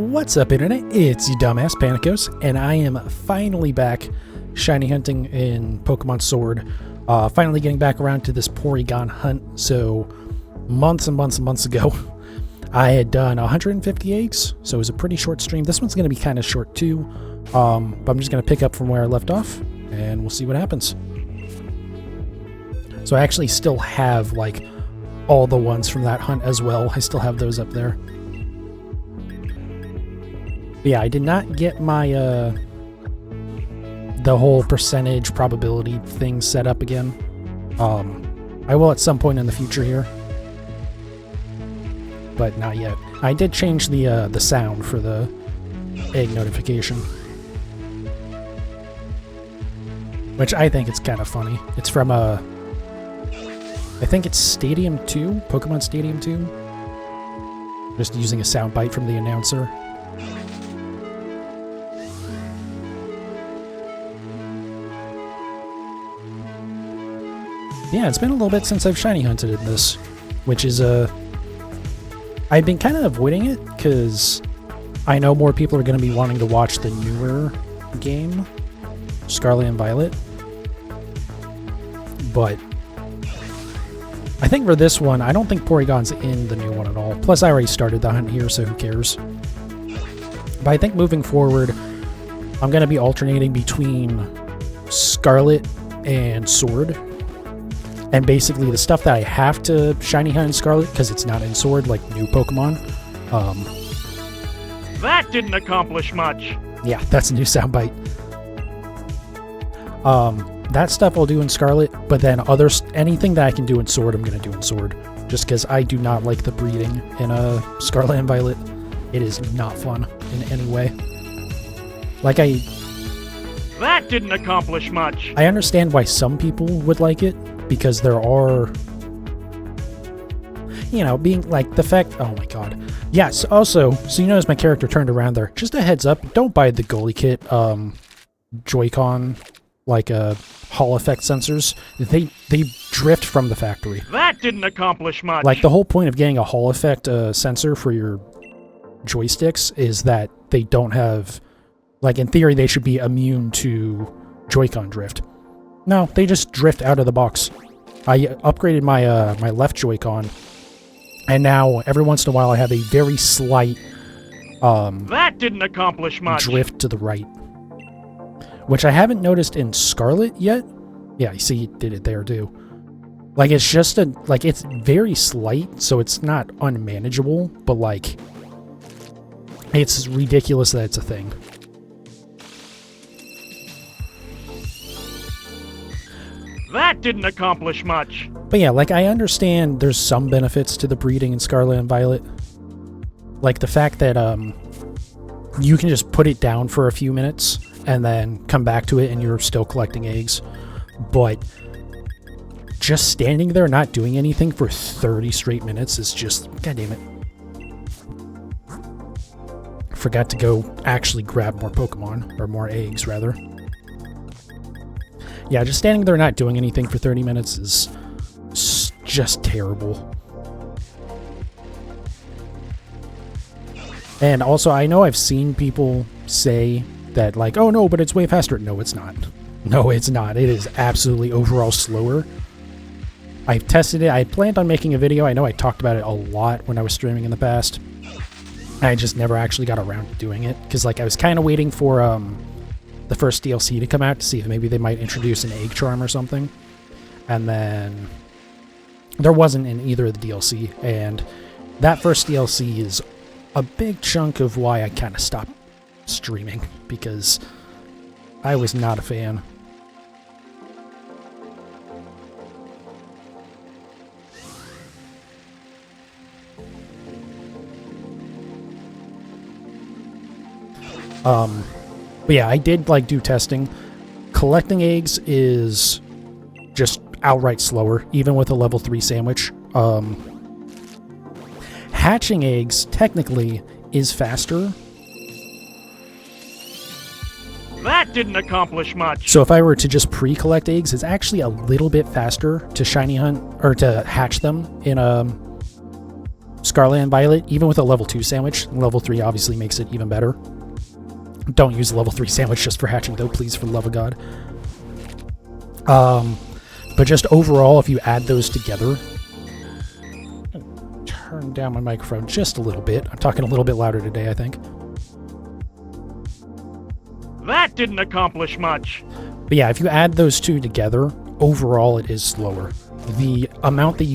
What's up, Internet? It's you dumbass Panicos, and I am finally back shiny hunting in Pokemon Sword. Finally getting back around to this Porygon hunt. So, months and months and months ago, I had done 150 eggs, so it was a pretty short stream. This one's going to be kind of short too, but I'm just going to pick up from where I left off, and we'll see what happens. So I actually still have, like, all the ones from that hunt as well. I still have those up there. But yeah, I did not get my, the whole percentage probability thing set up again. I will at some point in the future here. But not yet. I did change the sound for the egg notification. Which I think it's kind of funny. It's from, I think it's Stadium 2, Pokemon Stadium 2. Just using a soundbite from the announcer. Yeah, it's been a little bit since I've shiny hunted in this, which is, I've been kind of avoiding it, because I know more people are going to be wanting to watch the newer game, Scarlet and Violet. But I think for this one, I don't think Porygon's in the new one at all. Plus, I already started the hunt here, so who cares? But I think moving forward, I'm going to be alternating between Scarlet and Sword. And basically the stuff that I have to shiny hunt in Scarlet, because it's not in Sword, like new Pokemon. That didn't accomplish much. Yeah, that's a new soundbite. That stuff I'll do in Scarlet, but then anything that I can do in Sword, I'm going to do in Sword. Just because I do not like the breeding in Scarlet and Violet. It is not fun in any way. Like That didn't accomplish much. I understand why some people would like it, because there are, you know, being like the fact, oh my god. Yes, also, so you notice my character turned around there. Just a heads up, don't buy the goalie kit Joy-Con, like Hall effect sensors. They drift from the factory. That didn't accomplish much. Like the whole point of getting a Hall effect sensor for your joysticks is that they don't have, like in theory they should be immune to Joy-Con drift. No, they just drift out of the box. I upgraded my my left Joy-Con, and now every once in a while I have a very slight that didn't accomplish much. Drift to the right, which I haven't noticed in Scarlet yet. Yeah, you see, it did it there too. Like it's just it's very slight, so it's not unmanageable, but like it's ridiculous that it's a thing. That didn't accomplish much. But yeah, like I understand there's some benefits to the breeding in Scarlet and Violet. Like the fact that you can just put it down for a few minutes and then come back to it and you're still collecting eggs. But just standing there not doing anything for 30 straight minutes is just, god damn it. Forgot to go actually grab more Pokemon, or more eggs rather. Yeah, just standing there not doing anything for 30 minutes is just terrible. And also, I know I've seen people say that, like, oh no, but it's way faster. No, it's not. No, it's not. It is absolutely overall slower. I've tested it. I planned on making a video. I know I talked about it a lot when I was streaming in the past. I just never actually got around to doing it. Because, like, I was kind of waiting for, the first DLC to come out to see if maybe they might introduce an egg charm or something. And then there wasn't in either of the DLC, and that first DLC is a big chunk of why I kind of stopped streaming, because I was not a fan. But yeah, I did like do testing. Collecting eggs is just outright slower, even with a level 3 sandwich. Hatching eggs technically is faster. That didn't accomplish much. So if I were to just pre-collect eggs, it's actually a little bit faster to shiny hunt or to hatch them in Scarlet and Violet, even with a level 2 sandwich, level 3 obviously makes it even better. Don't use a level 3 sandwich just for hatching though, please, for the love of God. But just overall, if you add those together... Turn down my microphone just a little bit. I'm talking a little bit louder today, I think. That didn't accomplish much. But yeah, if you add those two together, overall it is slower. The amount that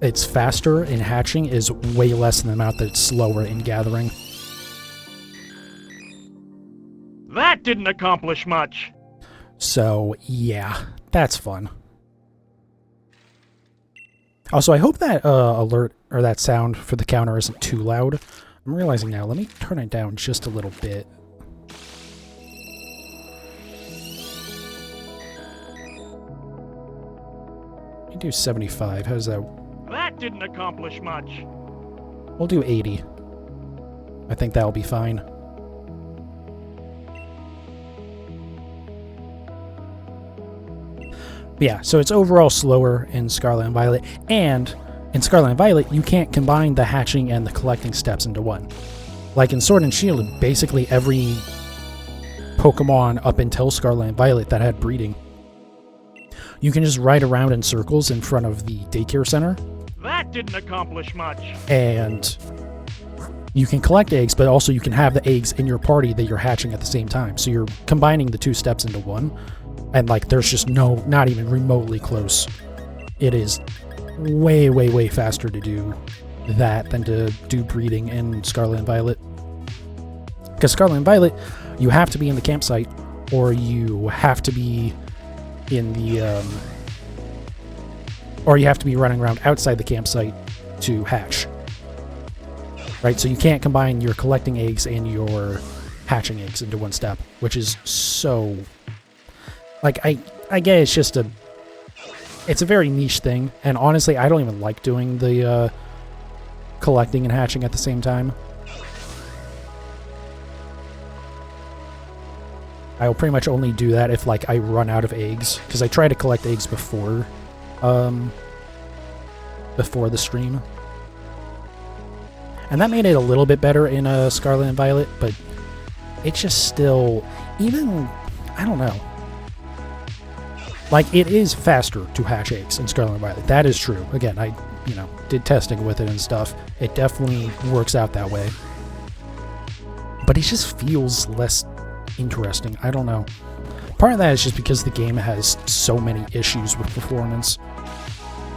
it's faster in hatching is way less than the amount that's slower in gathering. That didn't accomplish much. So yeah, that's fun. Also, I hope that alert or that sound for the counter isn't too loud. I'm realizing now, let me turn it down just a little bit. Let me do 75. How's that? That didn't accomplish much. We'll do 80. I think that'll be fine. But yeah, so it's overall slower in Scarlet and Violet, and in Scarlet and Violet, you can't combine the hatching and the collecting steps into one. Like in Sword and Shield, basically every Pokemon up until Scarlet and Violet that had breeding, you can just ride around in circles in front of the daycare center. That didn't accomplish much. And you can collect eggs, but also you can have the eggs in your party that you're hatching at the same time. So you're combining the two steps into one. And like, there's just not even remotely close. It is way, way, way faster to do that than to do breeding in Scarlet and Violet. Because Scarlet and Violet, you have to be in the campsite, or you have to be in the, or you have to be running around outside the campsite to hatch. Right? So you can't combine your collecting eggs and your hatching eggs into one step, which is so... Like, I get it's just it's a very niche thing, and honestly, I don't even like doing the collecting and hatching at the same time. I will pretty much only do that if, like, I run out of eggs, because I try to collect eggs before the stream. And that made it a little bit better in Scarlet and Violet, but it's just still, even, I don't know. Like, it is faster to hatch eggs in Scarlet and Violet. That is true. Again, I, did testing with it and stuff. It definitely works out that way. But it just feels less interesting. I don't know. Part of that is just because the game has so many issues with performance.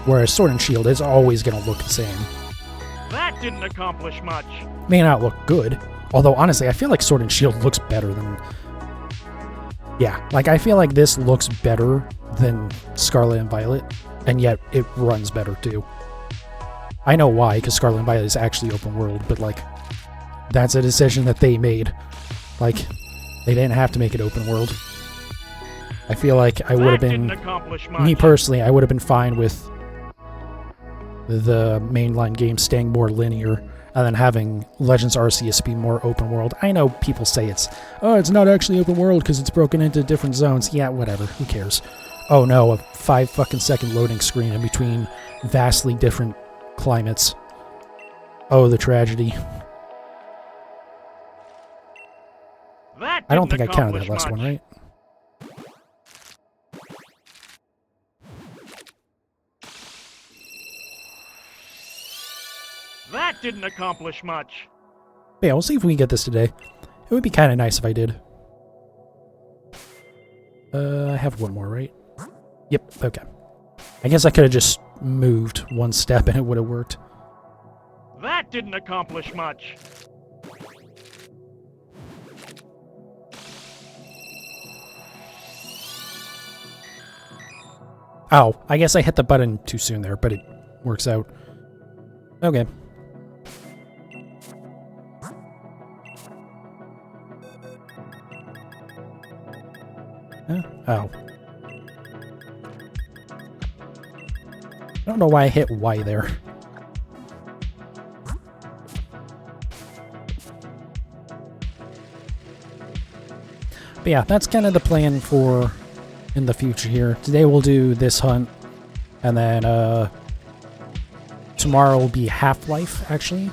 Whereas Sword and Shield is always going to look the same. That didn't accomplish much. May not look good. Although, honestly, I feel like Sword and Shield looks better than... Yeah, like, I feel like this looks better than Scarlet and Violet, and yet it runs better, too. I know why, because Scarlet and Violet is actually open world, but, like, that's a decision that they made. Like, they didn't have to make it open world. I feel like I would have been... Me personally, I would have been fine with the mainline game staying more linear, and then having Legends Arceus be more open world. I know people say it's not actually open world because it's broken into different zones. Yeah, whatever. Who cares? Oh no, a 5 fucking second loading screen in between vastly different climates. Oh, the tragedy. I don't think I counted that last one, right? That didn't accomplish much. But yeah, we'll see if we can get this today. It would be kind of nice if I did. I have one more, right? Yep, okay. I guess I could have just moved one step and it would have worked. That didn't accomplish much. Oh, I guess I hit the button too soon there, but it works out. Okay. Oh. I don't know why I hit Y there. But yeah, that's kind of the plan for in the future here. Today we'll do this hunt, and then tomorrow will be Half-Life, actually.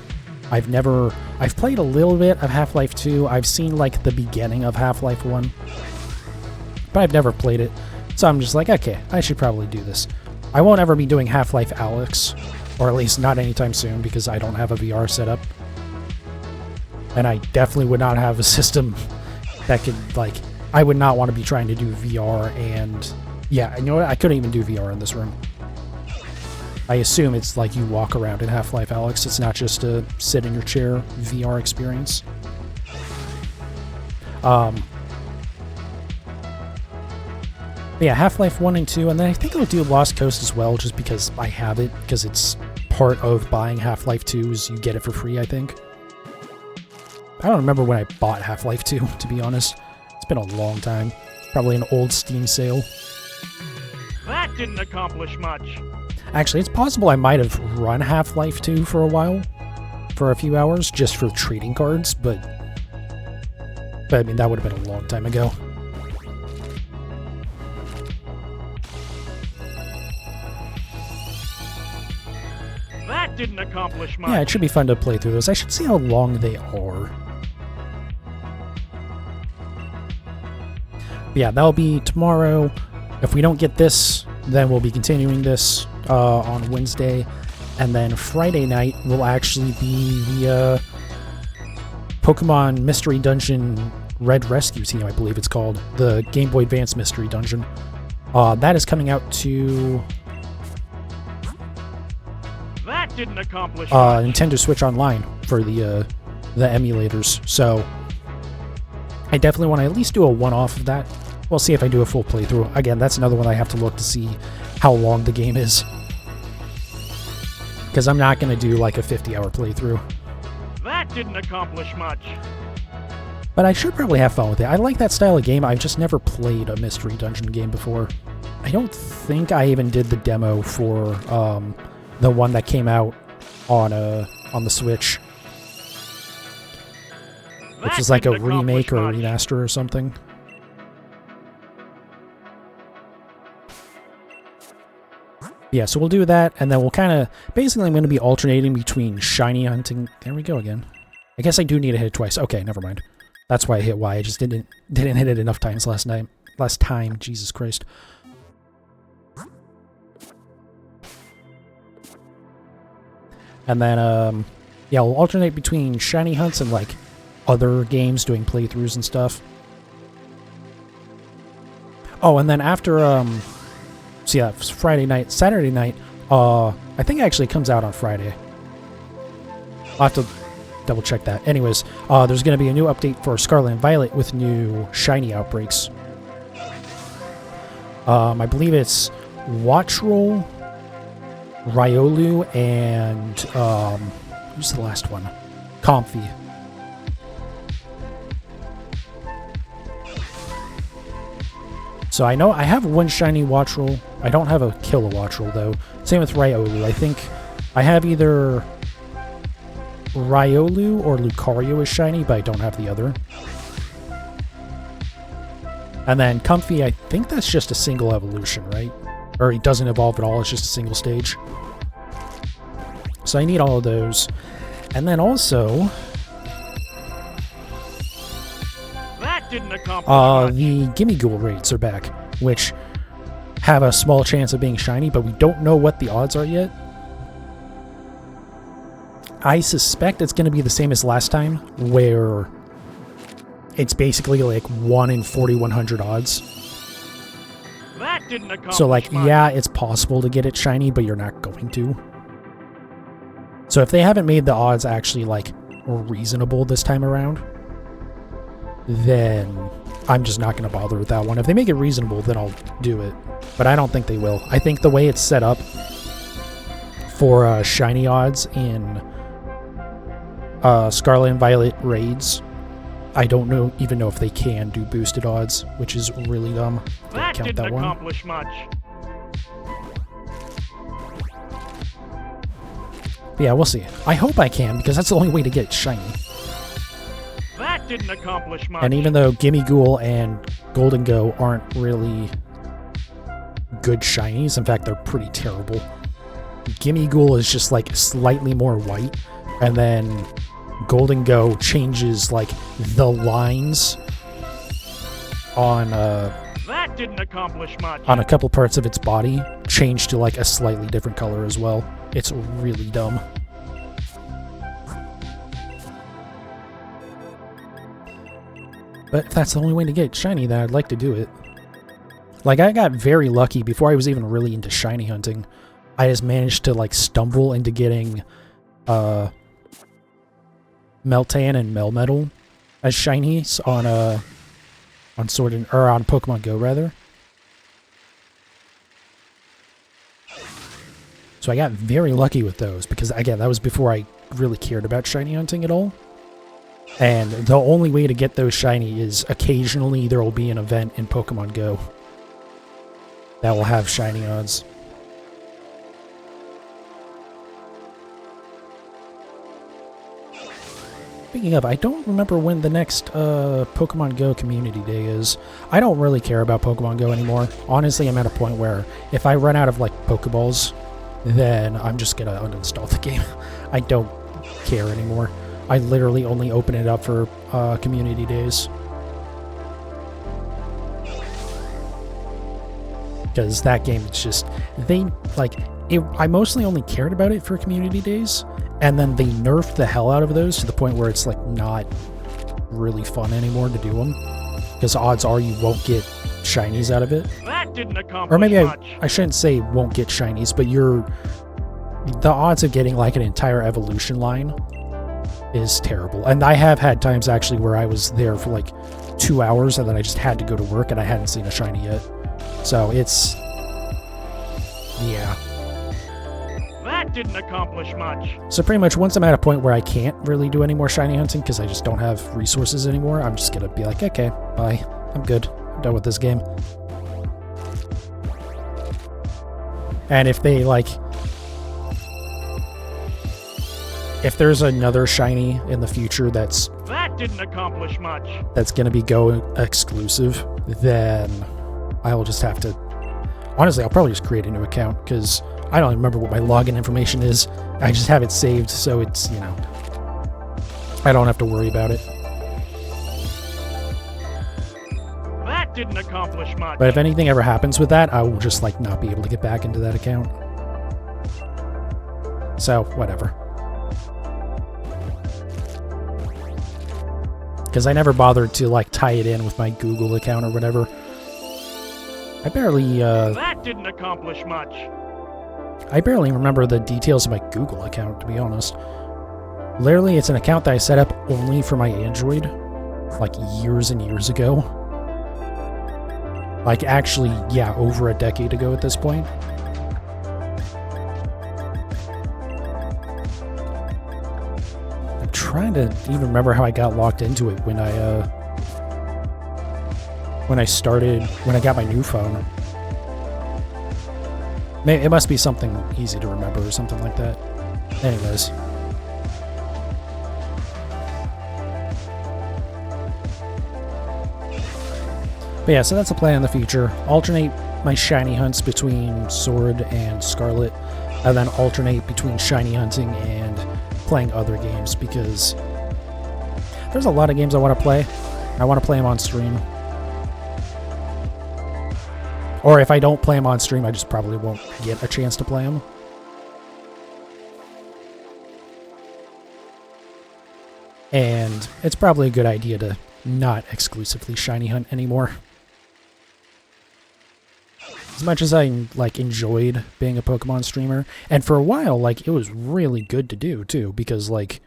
I've played a little bit of Half-Life 2. I've seen, like, the beginning of Half-Life 1. But I've never played it. So I'm just like, okay, I should probably do this. I won't ever be doing Half-Life Alyx, or at least not anytime soon, because I don't have a VR setup. And I definitely would not have a system that could, like, I would not want to be trying to do VR and, yeah, you know what, I couldn't even do VR in this room. I assume it's like you walk around in Half-Life Alyx, it's not just a sit in your chair VR experience. Yeah, Half-Life 1 and 2, and then I think I'll do Lost Coast as well, just because I have it, because it's part of buying Half-Life 2 is you get it for free, I think. I don't remember when I bought Half-Life 2, to be honest. It's been a long time. Probably an old Steam sale. That didn't accomplish much. Actually, it's possible I might have run Half-Life 2 for a while. For a few hours, just for trading cards, but I mean, that would have been a long time ago. That didn't accomplish much. Yeah, it should be fun to play through those. I should see how long they are. Yeah, that'll be tomorrow. If we don't get this, then we'll be continuing this on Wednesday. And then Friday night will actually be the Pokemon Mystery Dungeon Red Rescue Team, I believe it's called. The Game Boy Advance Mystery Dungeon. That is coming out to That didn't accomplish much. Nintendo Switch Online for the emulators. So I definitely want to at least do a one-off of that. We'll see if I do a full playthrough. Again, that's another one I have to look to see how long the game is. Because I'm not going to do like a 50-hour playthrough. That didn't accomplish much. But I should probably have fun with it. I like that style of game. I've just never played a Mystery Dungeon game before. I don't think I even did the demo for the one that came out on the Switch. Which is like a remake or a remaster or something. Yeah, so we'll do that, and then we'll kind of... Basically, I'm going to be alternating between shiny hunting... There we go again. I guess I do need to hit it twice. Okay, never mind. That's why I hit Y. I just didn't hit it enough times last time. Jesus Christ. And then, yeah, we'll alternate between shiny hunts and, like, other games doing playthroughs and stuff. Oh, and then after, so yeah, Friday night, Saturday night, I think it actually comes out on Friday. I'll have to double check that. Anyways, there's going to be a new update for Scarlet and Violet with new shiny outbreaks. I believe it's Watchroll, Riolu, and who's the last one? Comfy. So I know I have one shiny Watchroll. I don't have a Killer Watchroll though. Same with Riolu. I think I have either Riolu or Lucario is shiny, but I don't have the other. And then Comfy, I think that's just a single evolution, right? Or it doesn't evolve at all, it's just a single stage. So I need all of those. And then also... That didn't accomplish much. the Gimmighoul raids are back, which have a small chance of being shiny, but we don't know what the odds are yet. I suspect it's going to be the same as last time, where it's basically like 1 in 4,100 odds. That didn't accomplish So like, much. yeah, it's possible to get it shiny, but you're not going to. So if they haven't made the odds actually like reasonable this time around, then I'm just not going to bother with that one. If they make it reasonable, then I'll do it. But I don't think they will. I think the way it's set up for shiny odds in Scarlet and Violet raids, I don't even know if they can do boosted odds, which is really dumb. That Count didn't that one. accomplish much. But yeah, we'll see. I hope I can, because that's the only way to get shiny. That didn't accomplish much. And even though Gimmighoul and Golden Go aren't really good shinies, in fact, they're pretty terrible. Gimmighoul is just like slightly more white, and then Golden Go changes like the lines on That didn't accomplish much. on a couple parts of its body change to like a slightly different color as well. It's really dumb. But if that's the only way to get shiny, then I'd like to do it. Like, I got very lucky before I was even really into shiny hunting. I just managed to like stumble into getting Meltan and Melmetal as shinies on Sword and or on Pokemon Go rather. So I got very lucky with those because again, that was before I really cared about shiny hunting at all. And the only way to get those shiny is occasionally there will be an event in Pokemon Go that will have shiny odds. Speaking of, I don't remember when the next Pokemon Go Community Day is. I don't really care about Pokemon Go anymore. Honestly, I'm at a point where if I run out of like Pokeballs, then I'm just gonna uninstall the game. I don't care anymore. I literally only open it up for Community Days. Because that game, it's just, they, like, I mostly only cared about it for Community Days, and then they nerfed the hell out of those to the point where it's, like, not really fun anymore to do them. Because odds are you won't get shinies out of it. That didn't accomplish Or maybe much. I shouldn't say won't get shinies, but the odds of getting, like, an entire evolution line is terrible. And I have had times, actually, where I was there for, like, 2 hours, and then I just had to go to work, and I hadn't seen a shiny yet. So it's... yeah. That didn't accomplish much. So pretty much once I'm at a point where I can't really do any more shiny hunting because I just don't have resources anymore, I'm just gonna be like, okay, bye. I'm good. I'm done with this game. And if they, like... if there's another shiny in the future that didn't accomplish much. That's gonna be Go exclusive, then I will just have to... honestly, I'll probably just create a new account, because I don't even remember what my login information is. I just have it saved, so it's, you know... I don't have to worry about it. That didn't accomplish much. But if anything ever happens with that, I will just, like, not be able to get back into that account. So, whatever. Because I never bothered to, like, tie it in with my Google account or whatever. I barely, That didn't accomplish much. I barely remember the details of my Google account, to be honest. Literally, it's an account that I set up only for my Android, like, years and years ago. Like, actually, yeah, over a decade ago at this point. I'm trying to even remember how I got locked into it when I got my new phone. Maybe it must be something easy to remember or something like that. Anyways. But yeah, so that's a plan in the future. Alternate my shiny hunts between Sword and Scarlet, and then alternate between shiny hunting and playing other games, because there's a lot of games I want to play. I want to play them on stream. Or if I don't play them on stream, I just probably won't get a chance to play them. And it's probably a good idea to not exclusively shiny hunt anymore. As much as I, like, enjoyed being a Pokemon streamer, and for a while, like, it was really good to do, too, because, like,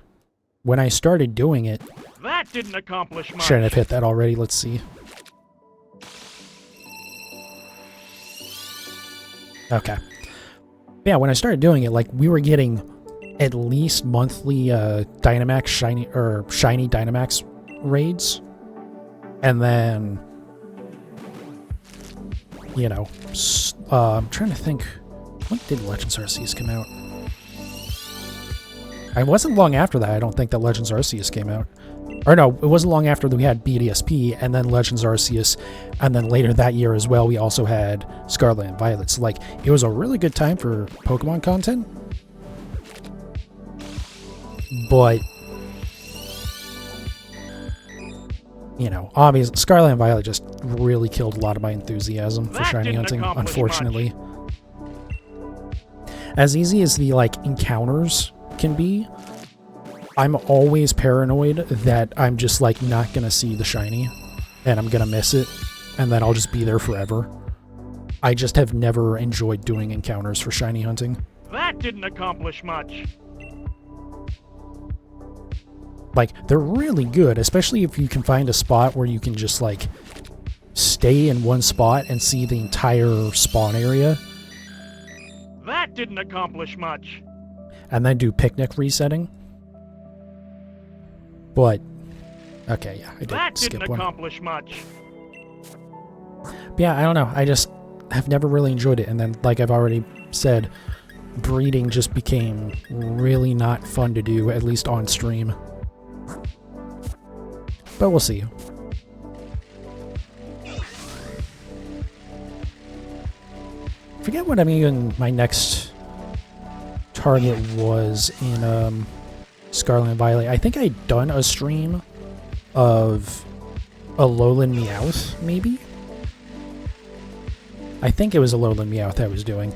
when I started doing it... That didn't accomplish much. Shouldn't have hit that already, let's see. Okay. Yeah, when I started doing it, like, we were getting at least monthly Dynamax shiny Dynamax raids. And then, you know, I'm trying to think, when did Legends Arceus come out? It wasn't long after that, I don't think, that Legends Arceus came out. Or no, it wasn't long after that we had BDSP and then Legends Arceus, and then later that year as well, we also had Scarlet and Violet. So, like, it was a really good time for Pokemon content. But, you know, obviously, Scarlet and Violet just really killed a lot of my enthusiasm for shiny hunting, unfortunately. As easy as the, like, encounters can be, I'm always paranoid that I'm just, like, not gonna see the shiny, and I'm gonna miss it, and then I'll just be there forever. I just have never enjoyed doing encounters for shiny hunting. That didn't accomplish much. Like, they're really good, especially if you can find a spot where you can just, like, stay in one spot and see the entire spawn area. That didn't accomplish much. And then do picnic resetting. But, okay, yeah, I did That skip didn't one. accomplish much. But yeah, I don't know. I just have never really enjoyed it. And then, like I've already said, breeding just became really not fun to do, at least on stream. But we'll see. Forget what my next target was in Scarlet and Violet. I think I'd done a stream of a Alolan Meowth, maybe? I think it was a Alolan Meowth I was doing.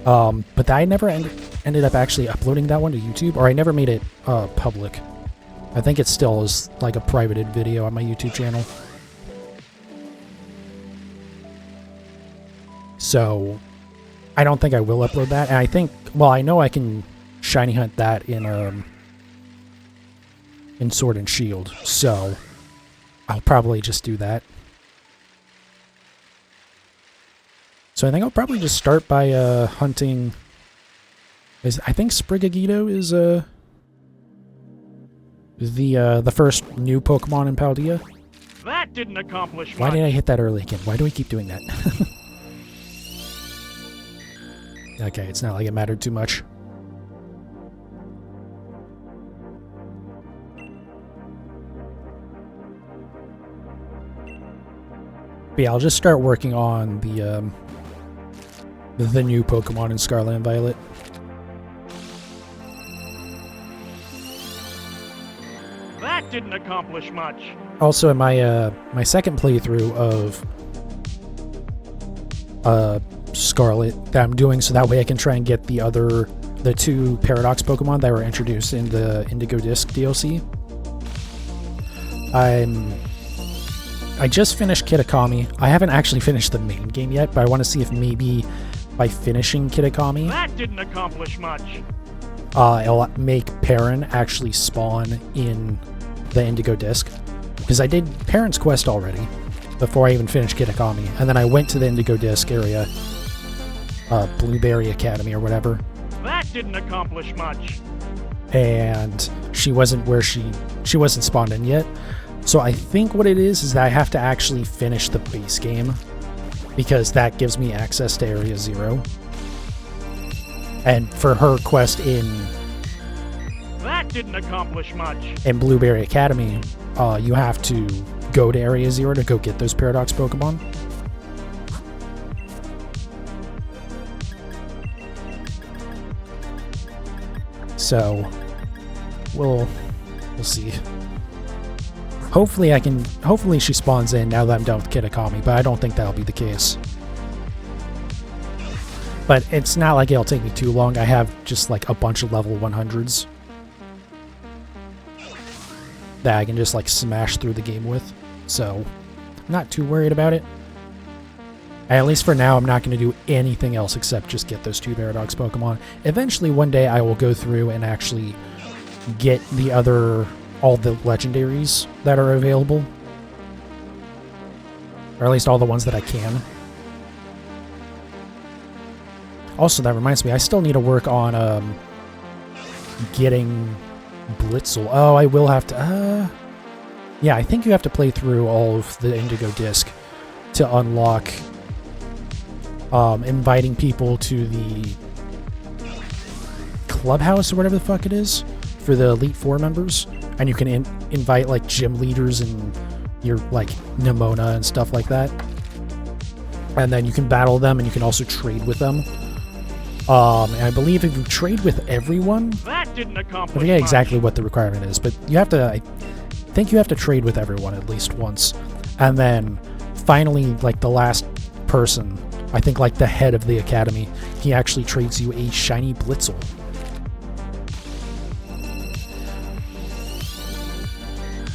But I never ended up actually uploading that one to YouTube, or I never made it public. I think it still is like a privated video on my YouTube channel. So I don't think I will upload that. And I think, well, I know I can shiny hunt that in Sword and Shield. So I'll probably just do that. So I think I'll probably just start by hunting. I think Sprigagido is the first new Pokemon in Paldea. That didn't accomplish much. Why did I hit that early again? Why do we keep doing that? Okay, it's not like it mattered too much. But yeah, I'll just start working on the new Pokemon in Scarlet and Violet. That didn't accomplish much. Also, in my my second playthrough of Scarlet that I'm doing, so that way I can try and get the two Paradox Pokemon that were introduced in the Indigo Disc DLC. I just finished Kitakami. I haven't actually finished the main game yet, but I want to see if maybe by finishing Kitakami, that didn't accomplish much. It'll make Perrin actually spawn in the Indigo Disc. Because I did Perrin's Quest already before I even finished Kitakami, and then I went to the Indigo Disc area, Blueberry Academy or whatever. That didn't accomplish much. And she wasn't where she wasn't spawned in yet. So I think what it is that I have to actually finish the base game, because that gives me access to Area 0. And for her quest in that didn't accomplish much. In Blueberry Academy, you have to go to Area 0 to go get those Paradox Pokemon. So we'll see. Hopefully she spawns in now that I'm done with Kitakami, but I don't think that'll be the case. But it's not like it'll take me too long. I have just like a bunch of level 100s that I can just like smash through the game with. So I'm not too worried about it. At least for now, I'm not going to do anything else except just get those two Paradox Pokemon. Eventually, one day, I will go through and actually get all the legendaries that are available. Or at least all the ones that I can. Also, that reminds me, I still need to work on getting Blitzel. Oh, I will have to... yeah, I think you have to play through all of the Indigo Disc to unlock inviting people to the clubhouse or whatever the fuck it is for the Elite Four members, and you can invite like gym leaders and your like Nimona and stuff like that. And then you can battle them, and you can also trade with them. And I believe if you trade with everyone, That didn't accomplish I forget much. exactly what the requirement is, but you have to. I think you have to trade with everyone at least once, and then finally, like the last person, I think like the head of the academy, he actually trades you a shiny Blitzel.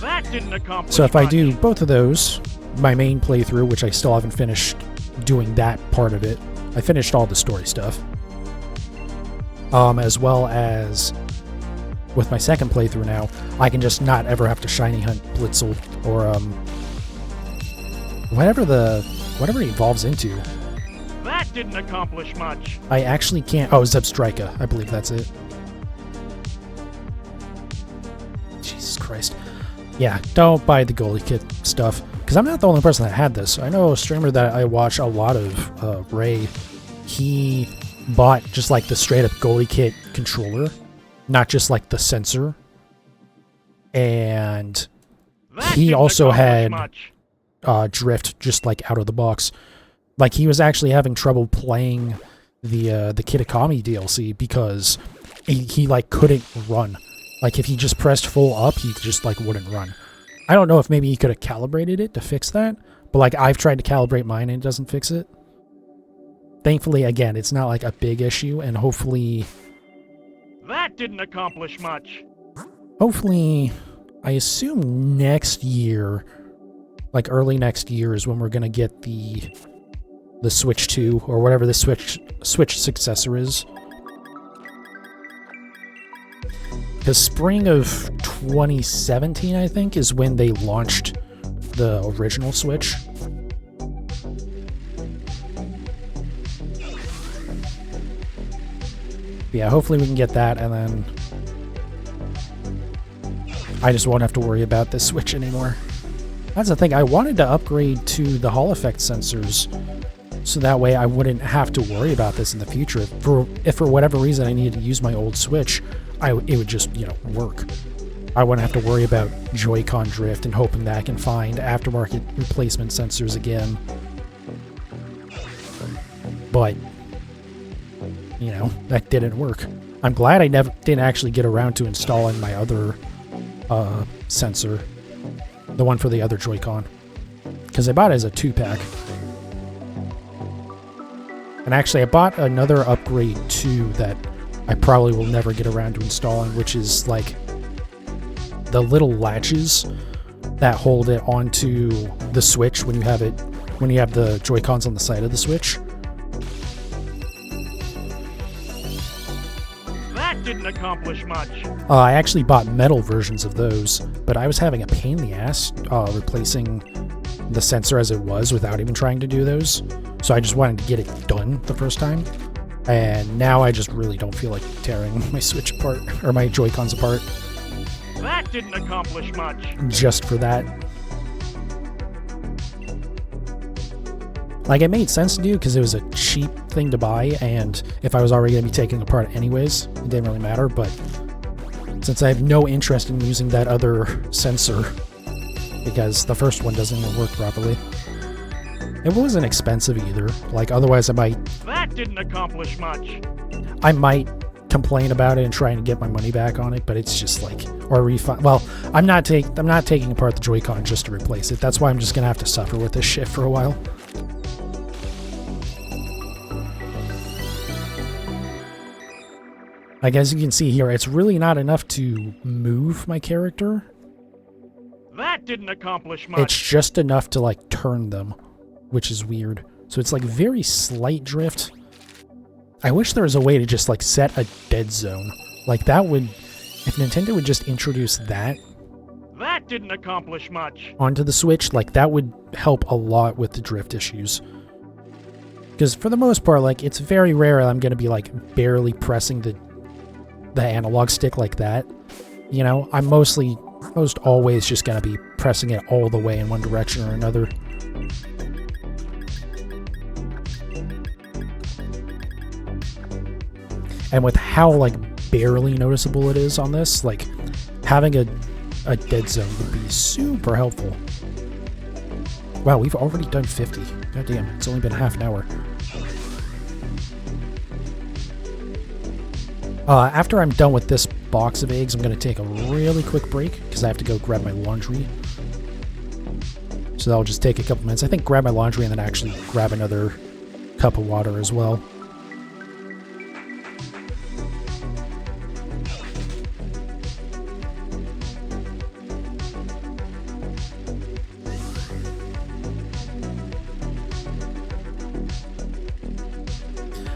That didn't accomplish So if I much. do both of those, my main playthrough, which I still haven't finished doing that part of it, I finished all the story stuff. As well as with my second playthrough now, I can just not ever have to shiny hunt Blitzel or whatever he evolves into. That didn't accomplish much. I actually can't. Oh, Zebstrika, I believe that's it. Jesus Christ. Yeah, don't buy the goalie kit stuff, because I'm not the only person that had this. I know a streamer that I watch a lot of, Ray, he bought just like the straight up goalie kit controller, not just like the sensor. And That he didn't also accomplish had much. drift just like out of the box. Like he was actually having trouble playing the Kitakami DLC because he like couldn't run. Like if he just pressed full up, he just like wouldn't run. I don't know if maybe he could have calibrated it to fix that, but like I've tried to calibrate mine and it doesn't fix it. Thankfully, again, it's not like a big issue, and hopefully, That didn't accomplish much. I assume next year, like early next year, is when we're gonna get the Switch 2 or whatever the Switch successor is. Because spring of 2017, I think, is when they launched the original Switch. Yeah, hopefully we can get that, and then I just won't have to worry about this Switch anymore. That's the thing, I wanted to upgrade to the Hall Effect sensors, so that way I wouldn't have to worry about this in the future. If for whatever reason I needed to use my old Switch, it would just, work. I wouldn't have to worry about Joy-Con drift and hoping that I can find aftermarket replacement sensors again. But that didn't work. I'm glad I didn't actually get around to installing my other sensor, the one for the other Joy-Con, because I bought it as a 2-pack. And actually, I bought another upgrade too that I probably will never get around to installing, which is like the little latches that hold it onto the Switch when you have the Joy-Cons on the side of the Switch. That didn't accomplish much. I actually bought metal versions of those, but I was having a pain in the ass replacing the sensor as it was without even trying to do those. So I just wanted to get it done the first time. And now I just really don't feel like tearing my Switch apart, or my Joy-Cons apart, That didn't accomplish much. just for that. Like, it made sense to do because it was a cheap thing to buy, and if I was already going to be taking it apart anyways, it didn't really matter. But since I have no interest in using that other sensor, because the first one doesn't even work properly, it wasn't expensive either. Like, otherwise I That didn't accomplish much. might complain about it and try and get my money back on it, but it's just like, or refund. Well, I'm not taking apart the Joy-Con just to replace it. That's why I'm just gonna have to suffer with this shit for a while. Like, as you can see here, it's really not enough to move my character. That didn't accomplish much. It's just enough to like turn them, which is weird. So it's like very slight drift. I wish there was a way to just like set a dead zone. Like that would, if Nintendo would just introduce that That didn't accomplish much. onto the Switch, like that would help a lot with the drift issues. Because for the most part, like it's very rare I'm going to be like barely pressing the analog stick like that. I'm most always just going to be pressing it all the way in one direction or another. And with how like barely noticeable it is on this. Like, having a dead zone would be super helpful. Wow, we've already done 50. God damn, it's only been half an hour. After I'm done with this box of eggs, I'm going to take a really quick break because I have to go grab my laundry. So that'll just take a couple minutes. I think grab my laundry and then actually grab another cup of water as well.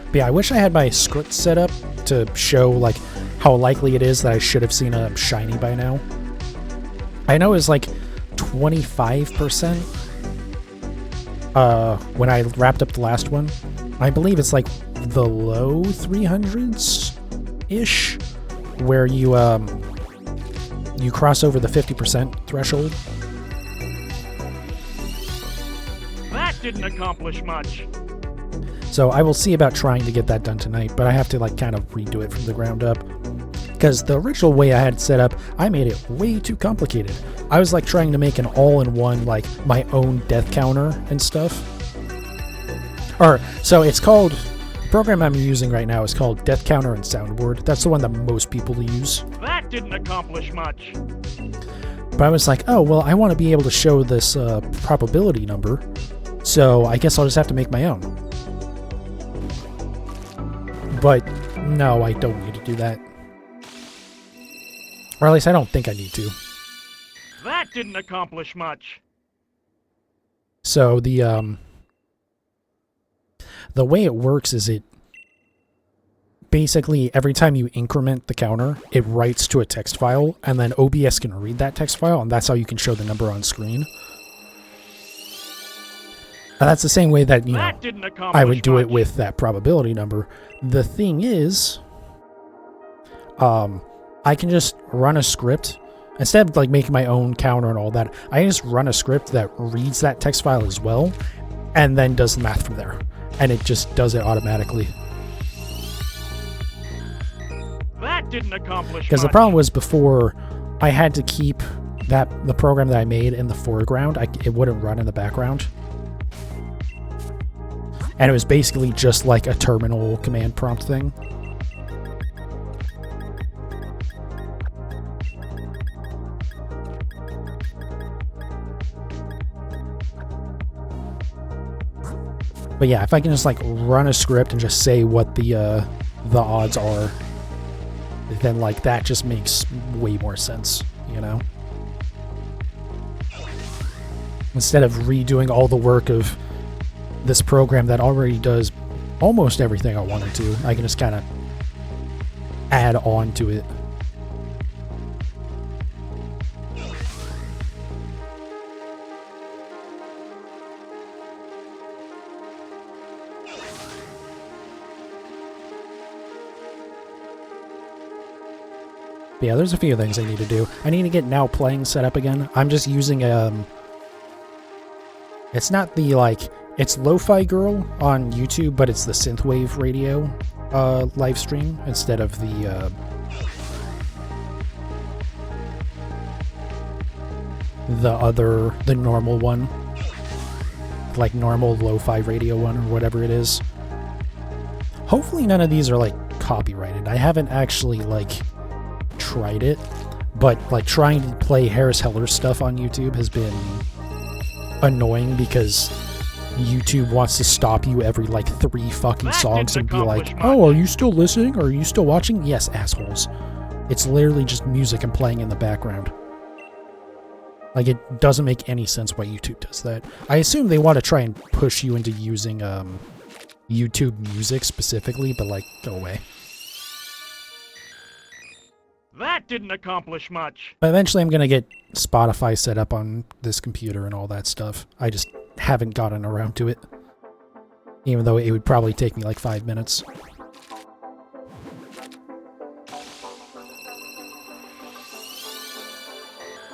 But yeah, I wish I had my script set up to show like how likely it is that I should have seen a shiny by now. I know it's like 25% when I wrapped up the last one. I believe it's like the low 300s ish where you cross over the 50% threshold. That didn't accomplish much. So I will see about trying to get that done tonight, but I have to like kind of redo it from the ground up. Because the original way I had it set up, I made it way too complicated. I was like trying to make an all-in-one, like my own death counter and stuff. So it's called, the program I'm using right now is called Death Counter and Soundboard. That's the one that most people use. That didn't accomplish much. But I was like, oh, well, I want to be able to show this probability number. So I guess I'll just have to make my own. But no, I don't need to do that. Or at least I don't think I need to. That didn't accomplish much. So the way it works is it basically every time you increment the counter, it writes to a text file, and then OBS can read that text file, and that's how you can show the number on screen. And that's the same way that, you know, I would do it with that probability number. The thing is, I can just run a script. Instead of like making my own counter and all that, I can just run a script that reads that text file as well, and then does the math from there. And it just does it automatically. That didn't accomplish Because the problem was before, I had to keep the program that I made in the foreground. It wouldn't run in the background. And it was basically just like a terminal command prompt thing. But yeah, if I can just like run a script and just say what the odds are, then like that just makes way more sense, you know? Instead of redoing all the work of this program that already does almost everything I want it to, I can just kind of add on to it. But yeah, there's a few things I need to do. I need to get Now Playing set up again. I'm just using it's not the like, it's Lo-Fi Girl on YouTube, but it's the Synthwave Radio live stream instead of the normal one, like normal Lo-Fi Radio one or whatever it is. Hopefully none of these are like copyrighted. I haven't actually like tried it, but like trying to play Harris Heller stuff on YouTube has been annoying because YouTube wants to stop you every like 3 fucking songs and be like, oh, are you still listening? Or are you still watching? Yes, assholes. It's literally just music and playing in the background. Like, it doesn't make any sense why YouTube does that. I assume they want to try and push you into using YouTube music specifically, but like, go away. That didn't accomplish much. But eventually I'm going to get Spotify set up on this computer and all that stuff. I just haven't gotten around to it. Even though it would probably take me like 5 minutes.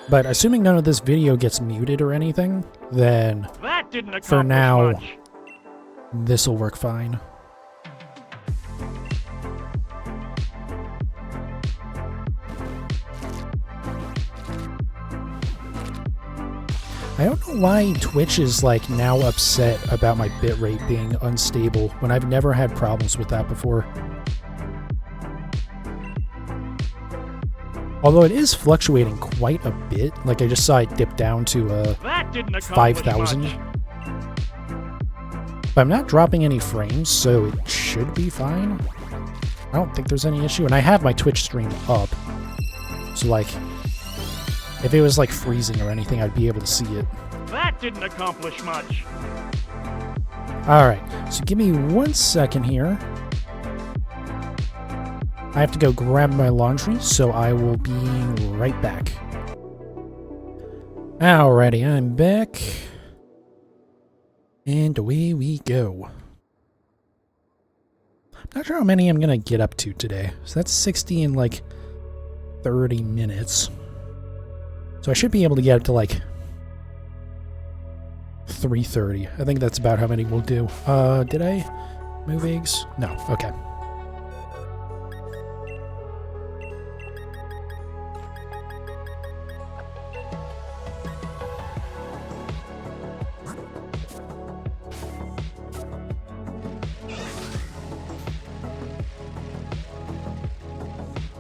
But assuming none of this video gets muted or anything, then That didn't accomplish for now, much. this will work fine. I don't know why Twitch is like now upset about my bitrate being unstable when I've never had problems with that before. Although it is fluctuating quite a bit. Like I just saw it dip down to 5,000. But I'm not dropping any frames, so it should be fine. I don't think there's any issue. And I have my Twitch stream up. So like, if it was like freezing or anything, I'd be able to see it. That didn't accomplish much. Alright, so give me 1 second here. I have to go grab my laundry, so I will be right back. Alrighty, I'm back. And away we go. Not sure how many I'm gonna get up to today. So that's 60 in like 30 minutes. So I should be able to get up to like 3:30. I think that's about how many we'll do. Did I move eggs? No, okay.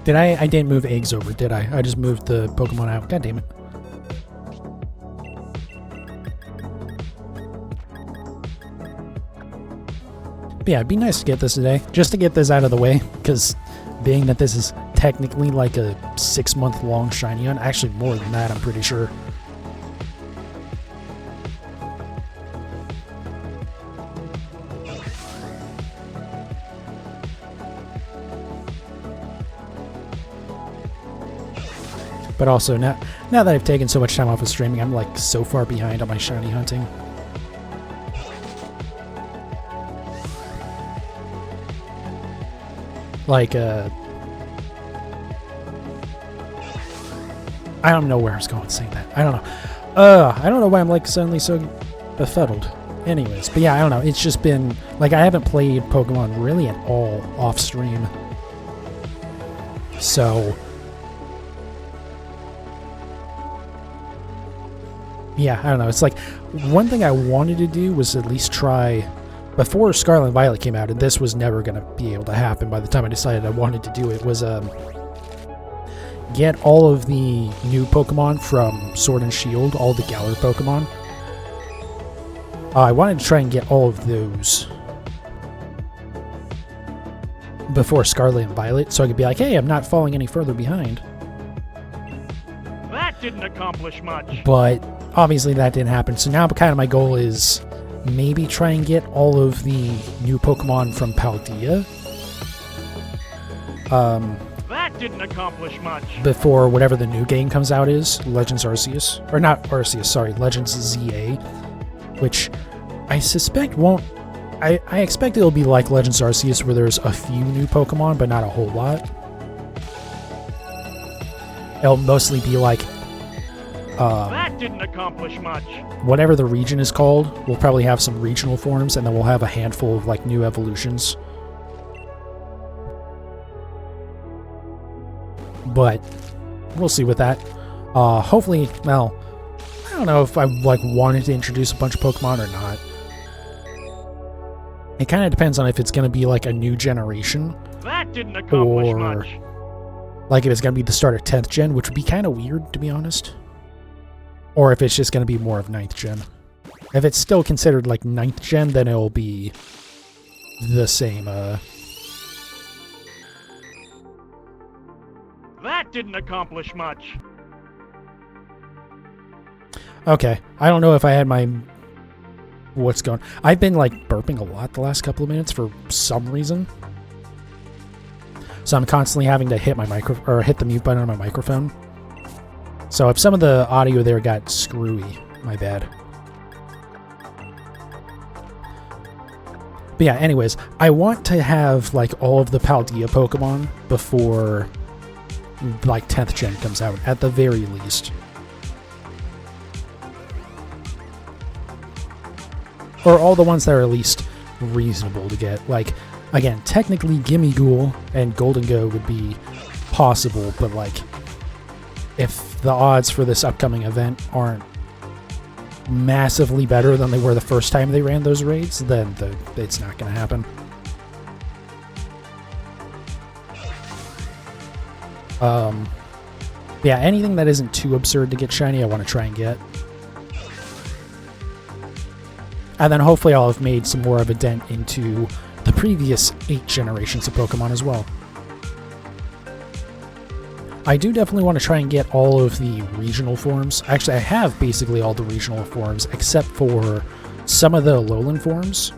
Did I didn't move eggs over, did I? I just moved the Pokemon out. God damn it. But yeah, it'd be nice to get this today. Just to get this out of the way, because being that this is technically like a 6-month-long shiny hunt, actually more than that, I'm pretty sure. But also, now that I've taken so much time off of streaming, I'm like so far behind on my shiny hunting. Like, I don't know where I was going saying that. I don't know. I don't know why I'm like suddenly so befuddled. Anyways, but yeah, I don't know. It's just been, like, I haven't played Pokemon really at all off stream. So yeah, I don't know. It's like, one thing I wanted to do was at least try, before Scarlet and Violet came out, and this was never going to be able to happen by the time I decided I wanted to do it, was get all of the new Pokemon from Sword and Shield, all the Galar Pokemon. I wanted to try and get all of those before Scarlet and Violet, so I could be like, hey, I'm not falling any further behind. That didn't accomplish much. But obviously that didn't happen, so now kind of my goal is maybe try and get all of the new Pokemon from Paldea. That didn't accomplish much. Before whatever the new game comes out is, Legends Arceus. Or not Arceus, sorry, Legends ZA. Which I suspect won't... I expect it'll be like Legends Arceus where there's a few new Pokemon, but not a whole lot. It'll mostly be like... that didn't accomplish much. Whatever the region is called, we'll probably have some regional forms, and then we'll have a handful of like new evolutions. But we'll see with that. Hopefully, well, I don't know if I like wanted to introduce a bunch of Pokemon or not. It kind of depends on if it's going to be like a new generation. That didn't accomplish much. Like if it's going to be the start of 10th gen, which would be kind of weird, to be honest. Or if it's just going to be more of 9th gen. If it's still considered like 9th gen, then it'll be the same. That didn't accomplish much. Okay, I don't know if I had my... What's going... I've been like burping a lot the last couple of minutes for some reason. So I'm constantly having to hit my hit the mute button on my microphone. So if some of the audio there got screwy, my bad. But yeah, anyways, I want to have like all of the Paldea Pokemon before like 10th gen comes out, at the very least. Or all the ones that are at least reasonable to get. Like, again, technically Gimmighoul and Golden Go would be possible, but like, if the odds for this upcoming event aren't massively better than they were the first time they ran those raids, then it's not going to happen. Yeah, anything that isn't too absurd to get shiny, I want to try and get. And then hopefully I'll have made some more of a dent into the previous 8 generations of Pokemon as well. I do definitely want to try and get all of the regional forms. Actually, I have basically all the regional forms except for some of the Alolan forms.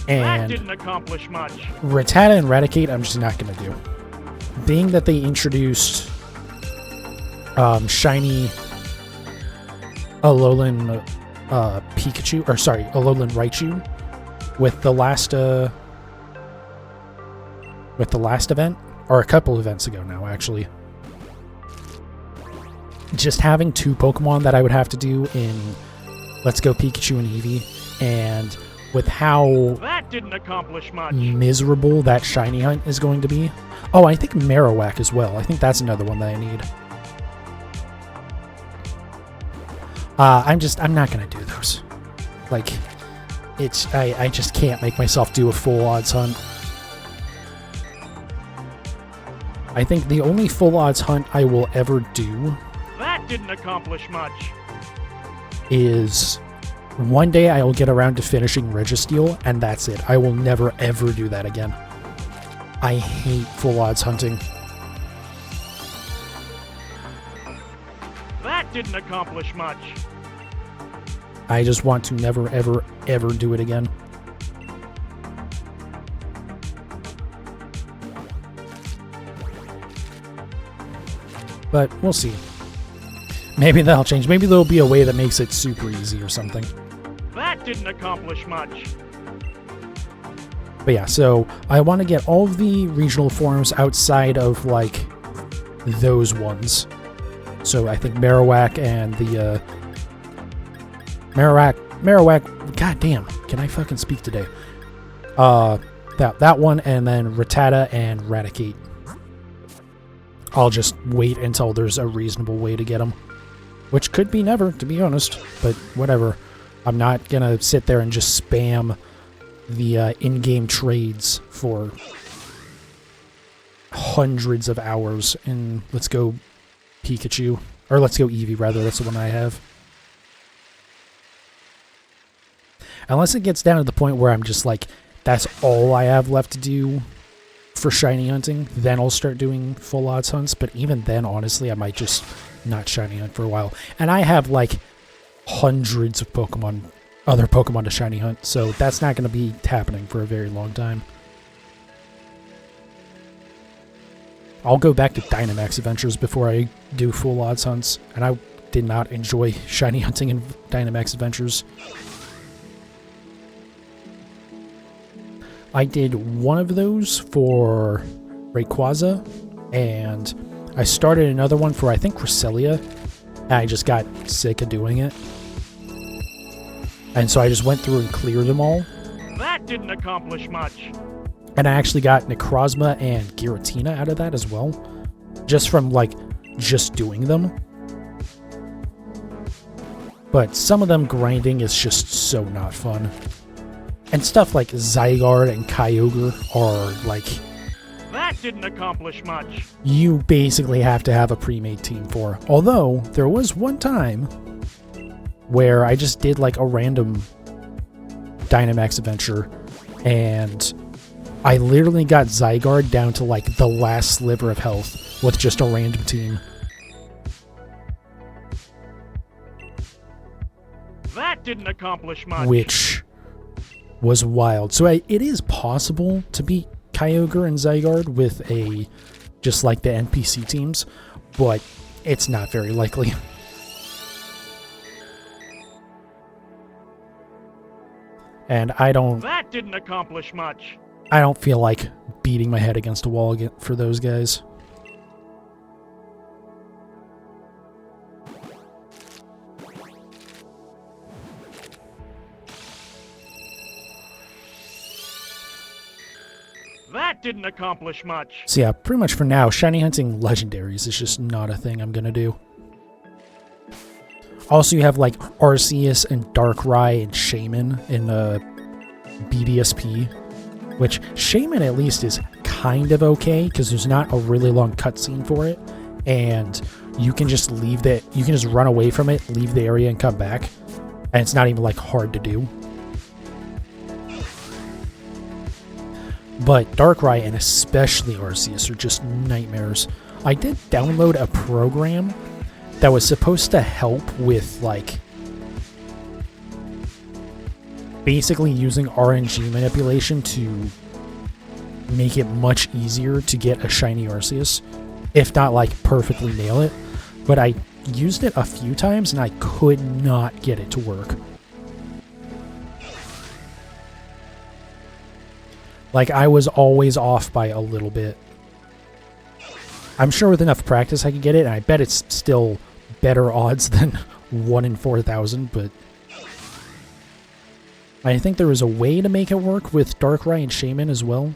And that didn't accomplish much. Rattata and Raticate, I'm just not going to do. Being that they introduced shiny Alolan Pikachu, or sorry, Alolan Raichu with the last event, or a couple events ago now, actually. Just having 2 Pokemon that I would have to do in Let's Go Pikachu and Eevee, and with how that didn't accomplish much. Miserable that shiny hunt is going to be. Oh, I think Marowak as well. I think that's another one that I need. I'm not gonna do those. Like, I just can't make myself do a full odds hunt. I think the only full odds hunt I will ever do that didn't accomplish much is one day I will get around to finishing Registeel, and that's it. I will never ever do that again. I hate full odds hunting. that didn't accomplish much. I just want to never ever ever do it again. But we'll see. Maybe that'll change. Maybe there'll be a way that makes it super easy or something. That didn't accomplish much. But yeah, so I want to get all of the regional forms outside of, like, those ones. So I think Marowak and the, Marowak, goddamn, can I fucking speak today? That one, and then Rattata and Raticate. I'll just wait until there's a reasonable way to get them. Which could be never, to be honest, but whatever. I'm not gonna sit there and just spam the in-game trades for hundreds of hours in Let's Go Pikachu. Or Let's Go Eevee, rather. That's the one I have. Unless it gets down to the point where I'm just like, that's all I have left to do for shiny hunting, then I'll start doing full odds hunts. But even then, honestly, I might just not shiny hunt for a while. And I have like hundreds of Pokemon, other Pokemon to shiny hunt, so that's not going to be happening for a very long time. I'll go back to Dynamax Adventures before I do full odds hunts, and I did not enjoy shiny hunting in Dynamax Adventures. I did one of those for Rayquaza, and I started another one for, I think, Cresselia, and I just got sick of doing it. And so I just went through and cleared them all. That didn't accomplish much. And I actually got Necrozma and Giratina out of that as well, just from, like, just doing them. But some of them grinding is just so not fun. And stuff like Zygarde and Kyogre are, like, that didn't accomplish much. You basically have to have a pre-made team for. Although, there was one time where I just did, like, a random Dynamax adventure, and I literally got Zygarde down to, like, the last sliver of health with just a random team. That didn't accomplish much. Which was wild. So it is possible to beat Kyogre and Zygarde with just like the NPC teams, but it's not very likely. And that didn't accomplish much. I don't feel like beating my head against a wall again for those guys. That didn't accomplish much. So yeah, pretty much for now, shiny hunting legendaries is just not a thing I'm gonna do. Also, you have like Arceus and Darkrai and Shaman in BDSP, which Shaman at least is kind of okay because there's not a really long cutscene for it, and you can just leave that. You can just run away from it, leave the area, and come back, and it's not even like hard to do. But Darkrai and especially Arceus are just nightmares. I did download a program that was supposed to help with, like, basically using RNG manipulation to make it much easier to get a shiny Arceus, if not, like, perfectly nail it. But I used it a few times, and I could not get it to work. Like, I was always off by a little bit. I'm sure with enough practice I could get it, and I bet it's still better odds than 1 in 4,000, but I think there was a way to make it work with Darkrai and Shaman as well.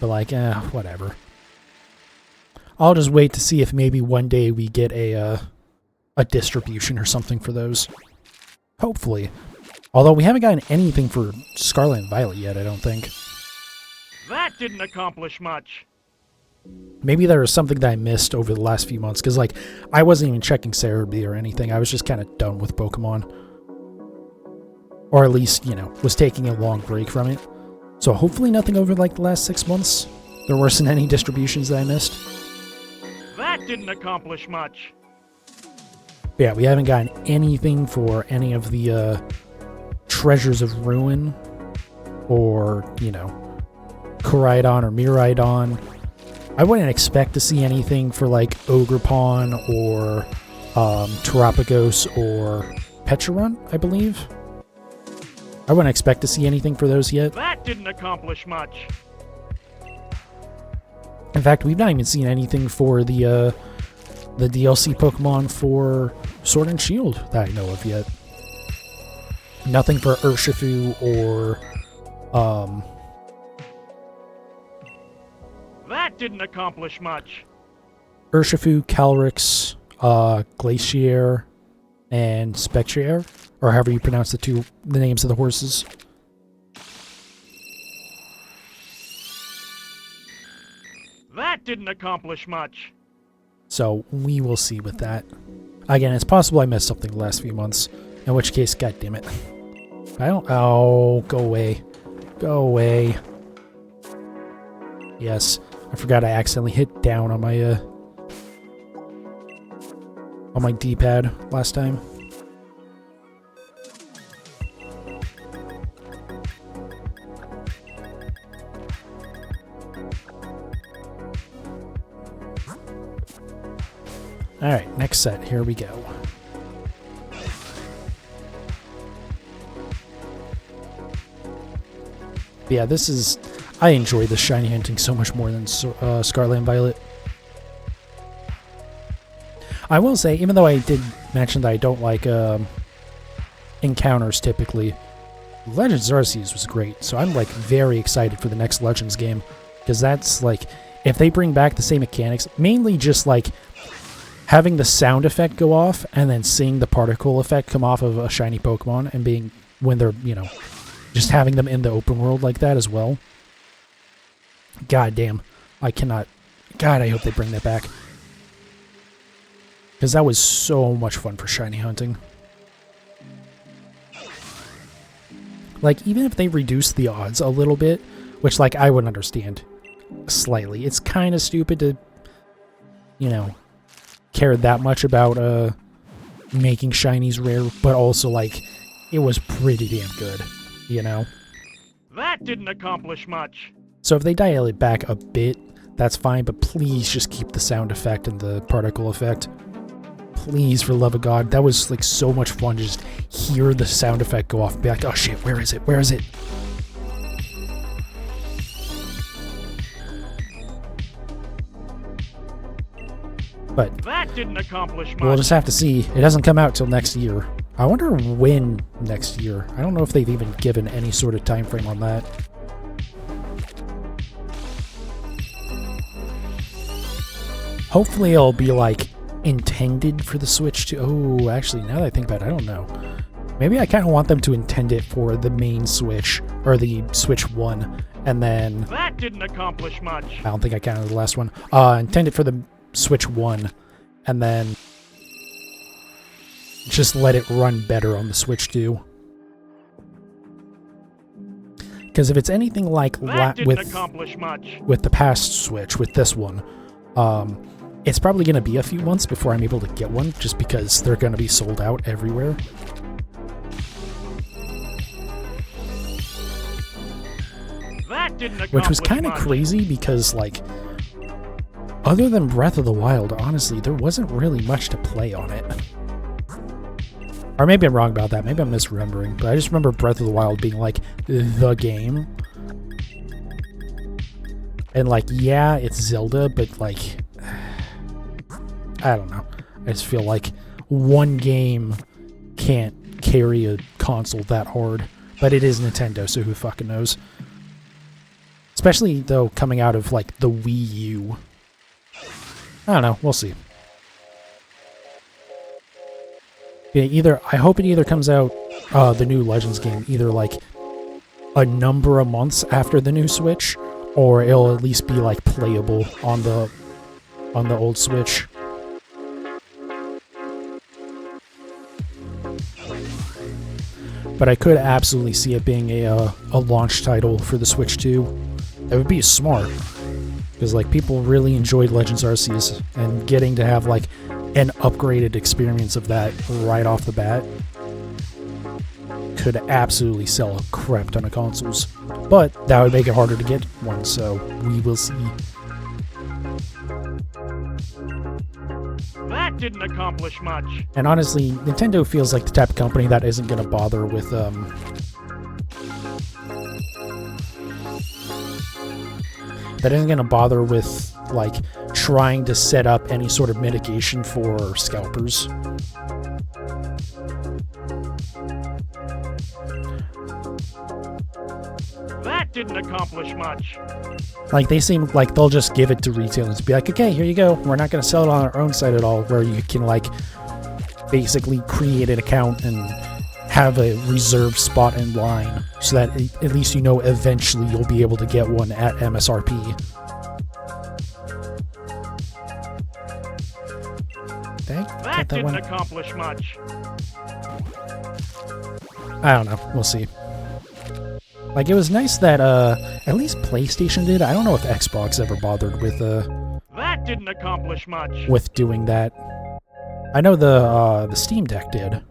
But like, whatever. I'll just wait to see if maybe one day we get a distribution or something for those. Hopefully. Although we haven't gotten anything for Scarlet and Violet yet, I don't think. That didn't accomplish much. Maybe there was something that I missed over the last few months, because, like, I wasn't even checking Cerebi or anything. I was just kind of done with Pokemon. Or at least, you know, was taking a long break from it. So hopefully nothing over, like, the last 6 months. There wasn't any distributions that I missed. That didn't accomplish much. But yeah, we haven't gotten anything for any of the Treasures of Ruin, or, you know, Koraidon or Miraidon. I wouldn't expect to see anything for, like, Ogerpon or Terapagos or Pecharunt, I believe. I wouldn't expect to see anything for those yet. That didn't accomplish much. In fact, we've not even seen anything for the DLC Pokemon for Sword and Shield that I know of yet. Nothing for Urshifu or That didn't accomplish much. Urshifu, Calyrex, Glacier, and Spectrier, or however you pronounce the names of the horses. That didn't accomplish much. So we will see with that. Again, it's possible I missed something the last few months, in which case, god damn it. I don't. Oh, go away. Go away. Yes, I forgot I accidentally hit down on my D-pad last time. Alright, next set. Here we go. Yeah, this is... I enjoy the shiny hunting so much more than Scarlet and Violet. I will say, even though I did mention that I don't like encounters typically, Legends Arceus was great, so I'm like very excited for the next Legends game, because that's like, if they bring back the same mechanics, mainly just like having the sound effect go off and then seeing the particle effect come off of a shiny Pokemon and being, when they're, you know, just having them in the open world like that as well. God damn, I cannot. God, I hope they bring that back. Because that was so much fun for shiny hunting. Like, even if they reduce the odds a little bit, which, like, I would understand slightly. It's kind of stupid to, you know, care that much about making shinies rare, but also, like, it was pretty damn good, you know? That didn't accomplish much. So if they dial it back a bit, that's fine, but please just keep the sound effect and the particle effect. Please, for the love of God. That was, like, so much fun to just hear the sound effect go off and be like, oh shit, where is it? Where is it? But that didn't accomplish much. We'll just have to see. It doesn't come out till next year. I wonder when next year. I don't know if they've even given any sort of time frame on that. Hopefully it'll be like intended for the Switch to... Oh, actually, now that I think about it, I don't know. Maybe I kind of want them to intend it for the main Switch, or the Switch 1, and then... That didn't accomplish much. I don't think I counted the last one. Intend it for the Switch 1, and then just let it run better on the Switch 2. Because if it's anything like with the past Switch, with this one, it's probably going to be a few months before I'm able to get one, just because they're going to be sold out everywhere. Which was kind of crazy because, like, other than Breath of the Wild, honestly, there wasn't really much to play on it. Or maybe I'm wrong about that. Maybe I'm misremembering. But I just remember Breath of the Wild being, like, the game. And, like, yeah, it's Zelda, but, like, I don't know. I just feel like one game can't carry a console that hard. But it is Nintendo, so who fucking knows? Especially, though, coming out of, like, the Wii U. I don't know. We'll see. Yeah, I hope it either comes out, the new Legends game, either, like, a number of months after the new Switch, or it'll at least be, like, playable on the old Switch. But I could absolutely see it being a launch title for the Switch 2. That would be smart, because, like, people really enjoyed Legends Arceus, and getting to have, like, an upgraded experience of that right off the bat could absolutely sell a crap ton of consoles. But that would make it harder to get one, so we will see. That didn't accomplish much. And honestly, Nintendo feels like the type of company that isn't going to bother with like, trying to set up any sort of mitigation for scalpers. That didn't accomplish much. Like, they seem like they'll just give it to retailers, be like, okay, here you go. We're not going to sell it on our own site at all, where you can, like, basically create an account and have a reserved spot in line, so that at least you know eventually you'll be able to get one at MSRP. That didn't accomplish much. I don't know. We'll see. Like, it was nice that at least PlayStation did. I don't know if Xbox ever bothered with that didn't accomplish much. With doing that. I know the Steam Deck did,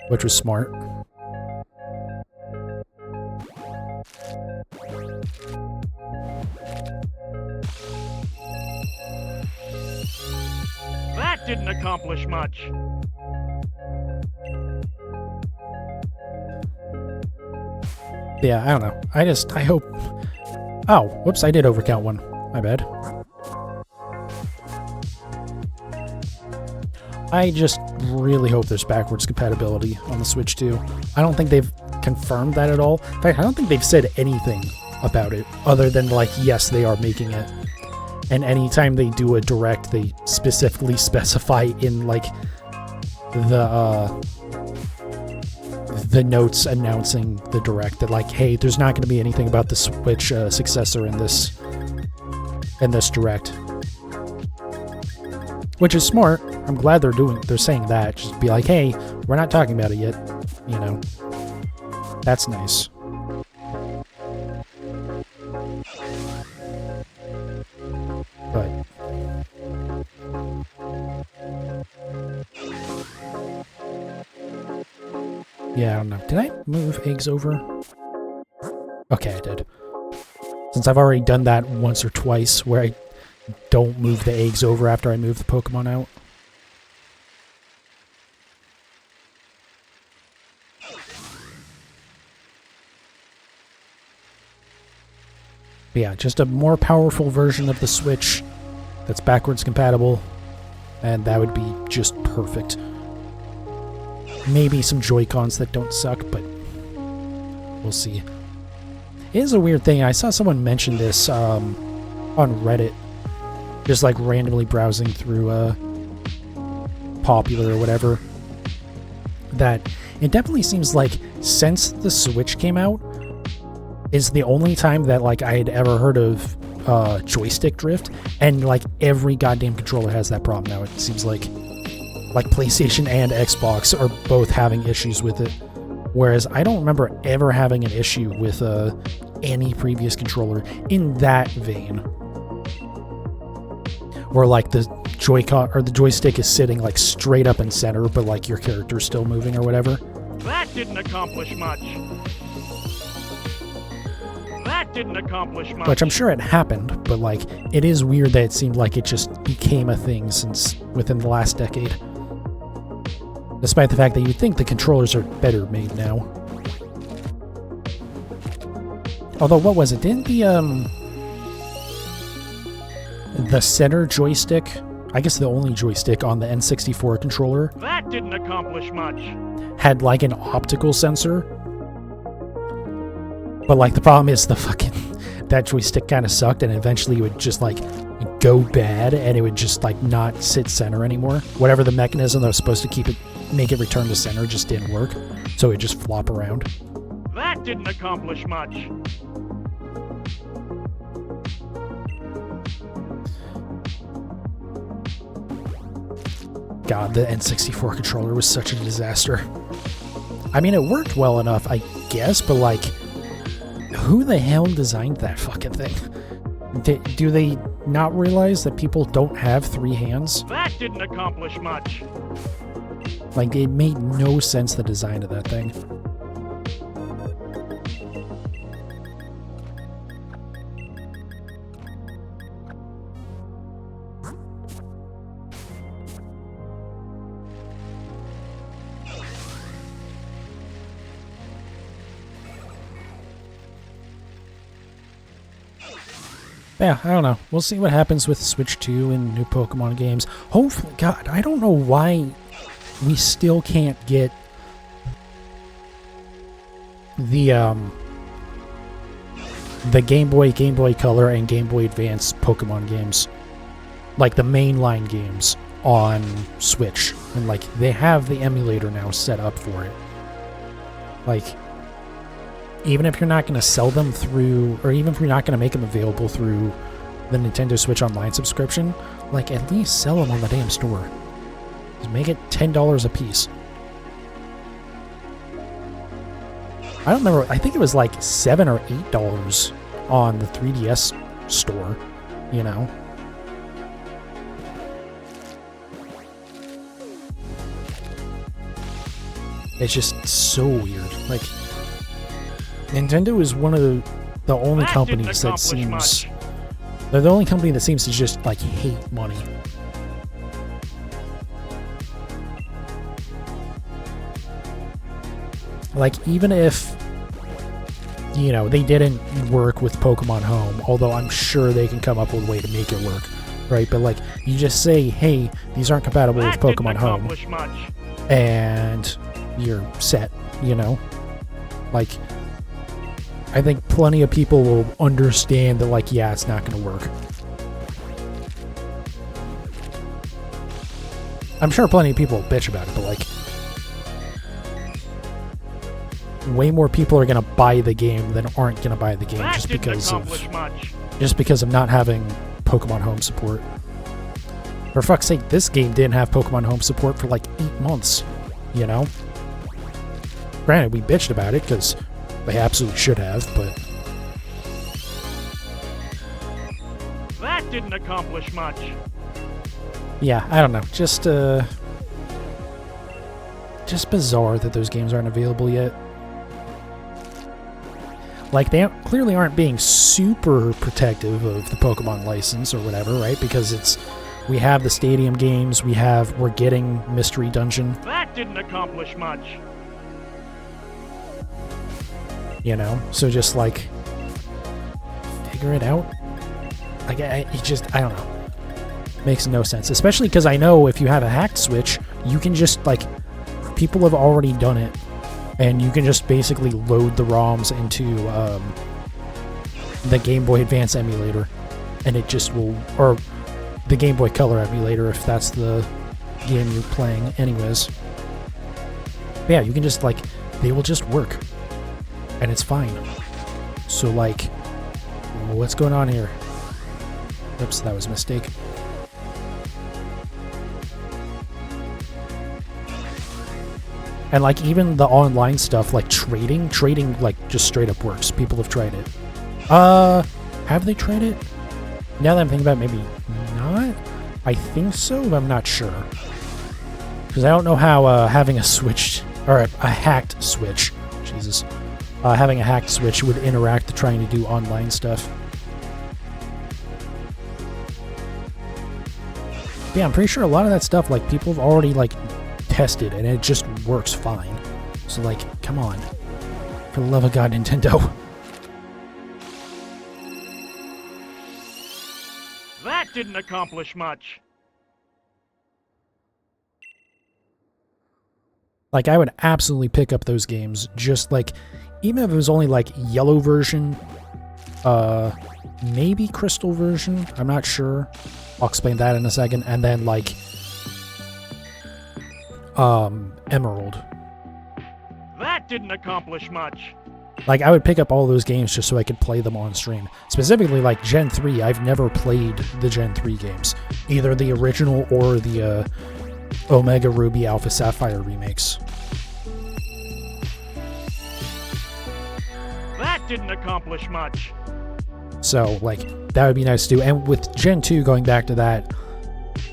which was smart. That didn't accomplish much. Yeah, I don't know. I hope... Oh, whoops, I did overcount one. My bad. I just really hope there's backwards compatibility on the Switch 2. I don't think they've confirmed that at all. In fact, I don't think they've said anything about it, other than, like, yes, they are making it. And anytime they do a direct, they specifically specify in, like, the notes announcing the direct that, like, hey, there's not going to be anything about the Switch successor in this direct. Which is smart. I'm glad they're saying that. Just be like, hey, we're not talking about it yet. You know. That's nice. But yeah, I don't know. Did I move eggs over? Okay, I did. Since I've already done that once or twice, where I don't move the eggs over after I move the Pokemon out. But yeah, just a more powerful version of the Switch that's backwards compatible, and that would be just perfect. Maybe some Joy-Cons that don't suck, but we'll see. It is a weird thing. I saw someone mention this on Reddit, just like randomly browsing through popular or whatever, that it definitely seems like since the Switch came out is the only time that like I had ever heard of joystick drift, and like every goddamn controller has that problem now. It seems like PlayStation and Xbox are both having issues with it, whereas I don't remember ever having an issue with any previous controller in that vein, where like the Joy-Con or the joystick is sitting like straight up in center, but like your character's still moving or whatever. That didn't accomplish much. That didn't accomplish much. Which I'm sure it happened, but like it is weird that it seemed like it just became a thing since within the last decade. Despite the fact that you'd think the controllers are better made now. Although, what was it? Didn't the center joystick, I guess the only joystick on the N64 controller, that didn't accomplish much, had like an optical sensor? But like the problem is that joystick kind of sucked, and eventually it would just like go bad, and it would just like not sit center anymore. Whatever the mechanism that was supposed to make it return to center just didn't work, so it would just flop around. That didn't accomplish much. God, the N64 controller was such a disaster. I mean, it worked well enough, I guess, but like, who the hell designed that fucking thing? Do they not realize that people don't have 3 hands? That didn't accomplish much. Like, it made no sense, the design of that thing. Yeah, I don't know. We'll see what happens with Switch 2 and new Pokemon games. Hopefully, God, I don't know why we still can't get the Game Boy Color, and Game Boy Advance Pokemon games, like the mainline games on Switch, and like they have the emulator now set up for it. Like, even if you're not going to sell them through, or even if you're not going to make them available through the Nintendo Switch Online subscription, like at least sell them on the damn store. Just make it $10 a piece. I don't remember, I think it was like $7 or $8 on the 3DS store, you know? It's just so weird. Like, Nintendo is one of the only companies that seems... They're the only company that seems to just, like, hate money. Like, even if, you know, they didn't work with Pokemon Home, although I'm sure they can come up with a way to make it work, right? But, like, you just say, hey, these aren't compatible with Pokemon Home, and you're set, you know? Like, I think plenty of people will understand that, like, yeah, it's not going to work. I'm sure plenty of people will bitch about it, but, like, way more people are going to buy the game than aren't going to buy the game just because of not having Pokemon Home support. For fuck's sake, this game didn't have Pokemon Home support for, like, 8 months, you know? Granted, we bitched about it because they absolutely should have, but... That didn't accomplish much. Yeah, I don't know. Just bizarre that those games aren't available yet. Like, they clearly aren't being super protective of the Pokemon license or whatever, right? Because we have the Stadium games, we're getting Mystery Dungeon. That didn't accomplish much. You know, so just like figure it out. Like, I don't know. Makes no sense. Especially because I know if you have a hacked Switch, you can just, like, people have already done it, and you can just basically load the ROMs into the Game Boy Advance emulator, and it just will, or the Game Boy Color emulator if that's the game you're playing anyways. But yeah, you can just, like, they will just work. And it's fine. So, like, what's going on here? Oops, that was a mistake. And, like, even the online stuff, like trading, like, just straight up works. People have tried it. Have they tried it? Now that I'm thinking about it, maybe not? I think so, but I'm not sure. Because I don't know how having a switch, or a hacked switch, Jesus, having a hacked switch would interact trying to do online stuff. Yeah, I'm pretty sure a lot of that stuff, like, people have already, like, tested, and it just works fine. So, like, come on. For the love of God, Nintendo. That didn't accomplish much. Like, I would absolutely pick up those games, just, like, even if it was only, like, yellow version, maybe crystal version, I'm not sure. I'll explain that in a second, and then, like, Emerald. That didn't accomplish much. Like, I would pick up all those games just so I could play them on stream. Specifically, like, Gen 3, I've never played the Gen 3 games. Either the original or the, Omega Ruby Alpha Sapphire remakes. That didn't accomplish much. So, like, that would be nice to do. And with Gen 2, going back to that,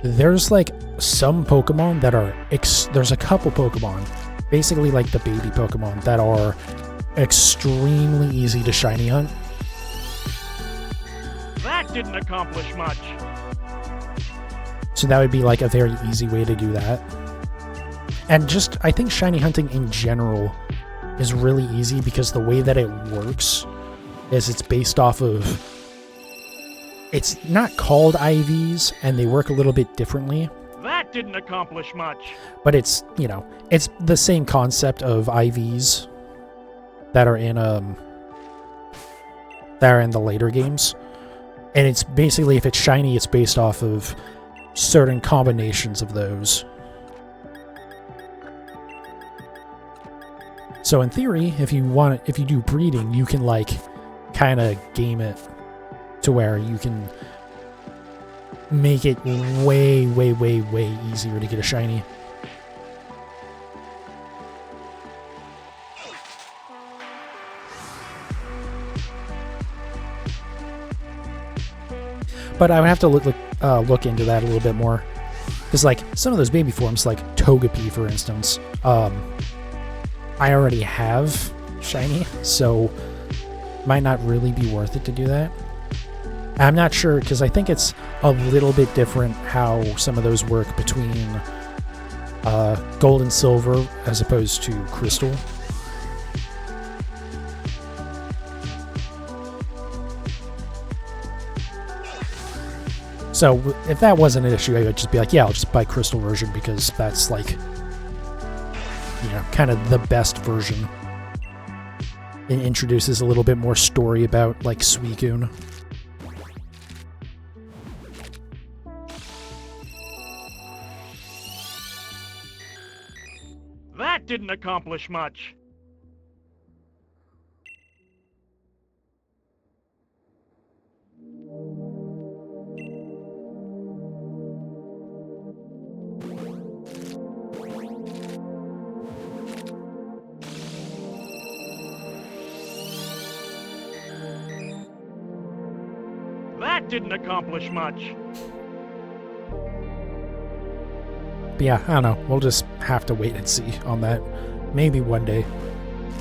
there's, like, some Pokemon that are... there's a couple Pokemon, basically like the baby Pokemon, that are extremely easy to shiny hunt. That didn't accomplish much. So that would be, like, a very easy way to do that. And just, I think shiny hunting in general is really easy because the way that it works is it's based off of... It's not called IVs, and they work a little bit differently. That didn't accomplish much. But it's, you know, it's the same concept of IVs that are in the later games. And it's basically, if it's shiny, it's based off of certain combinations of those. So in theory, if you do breeding, you can, like, kind of game it to where you can make it way, way, way, way easier to get a shiny. But I would have to look into that a little bit more. Because, like, some of those baby forms, like Togepi, for instance, I already have shiny, so might not really be worth it to do that. I'm not sure, because I think it's a little bit different how some of those work between gold and silver as opposed to crystal. So if that wasn't an issue, I would just be like, yeah, I'll just buy crystal version because that's, like, you know, kind of the best version. It introduces a little bit more story about, like, Suicune. That didn't accomplish much. That didn't accomplish much. But yeah, I don't know. We'll just have to wait and see on that. Maybe one day.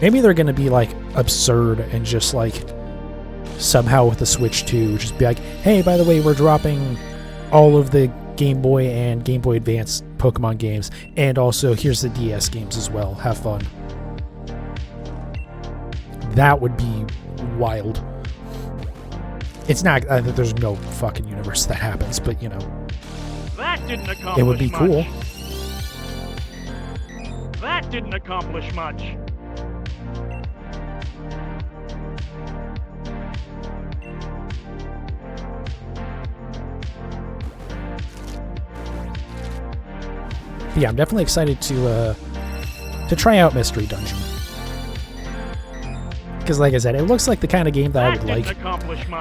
Maybe they're going to be, like, absurd and just, like, somehow with the Switch 2, just be like, hey, by the way, we're dropping all of the Game Boy and Game Boy Advance Pokemon games, and also here's the DS games as well. Have fun. That would be wild. It's not, there's no fucking universe that happens, but, you know. That didn't accomplish it would be much. cool. That didn't accomplish much. But yeah, I'm definitely excited to try out Mystery Dungeon. Because like I said, it looks like the kind of game that I would like.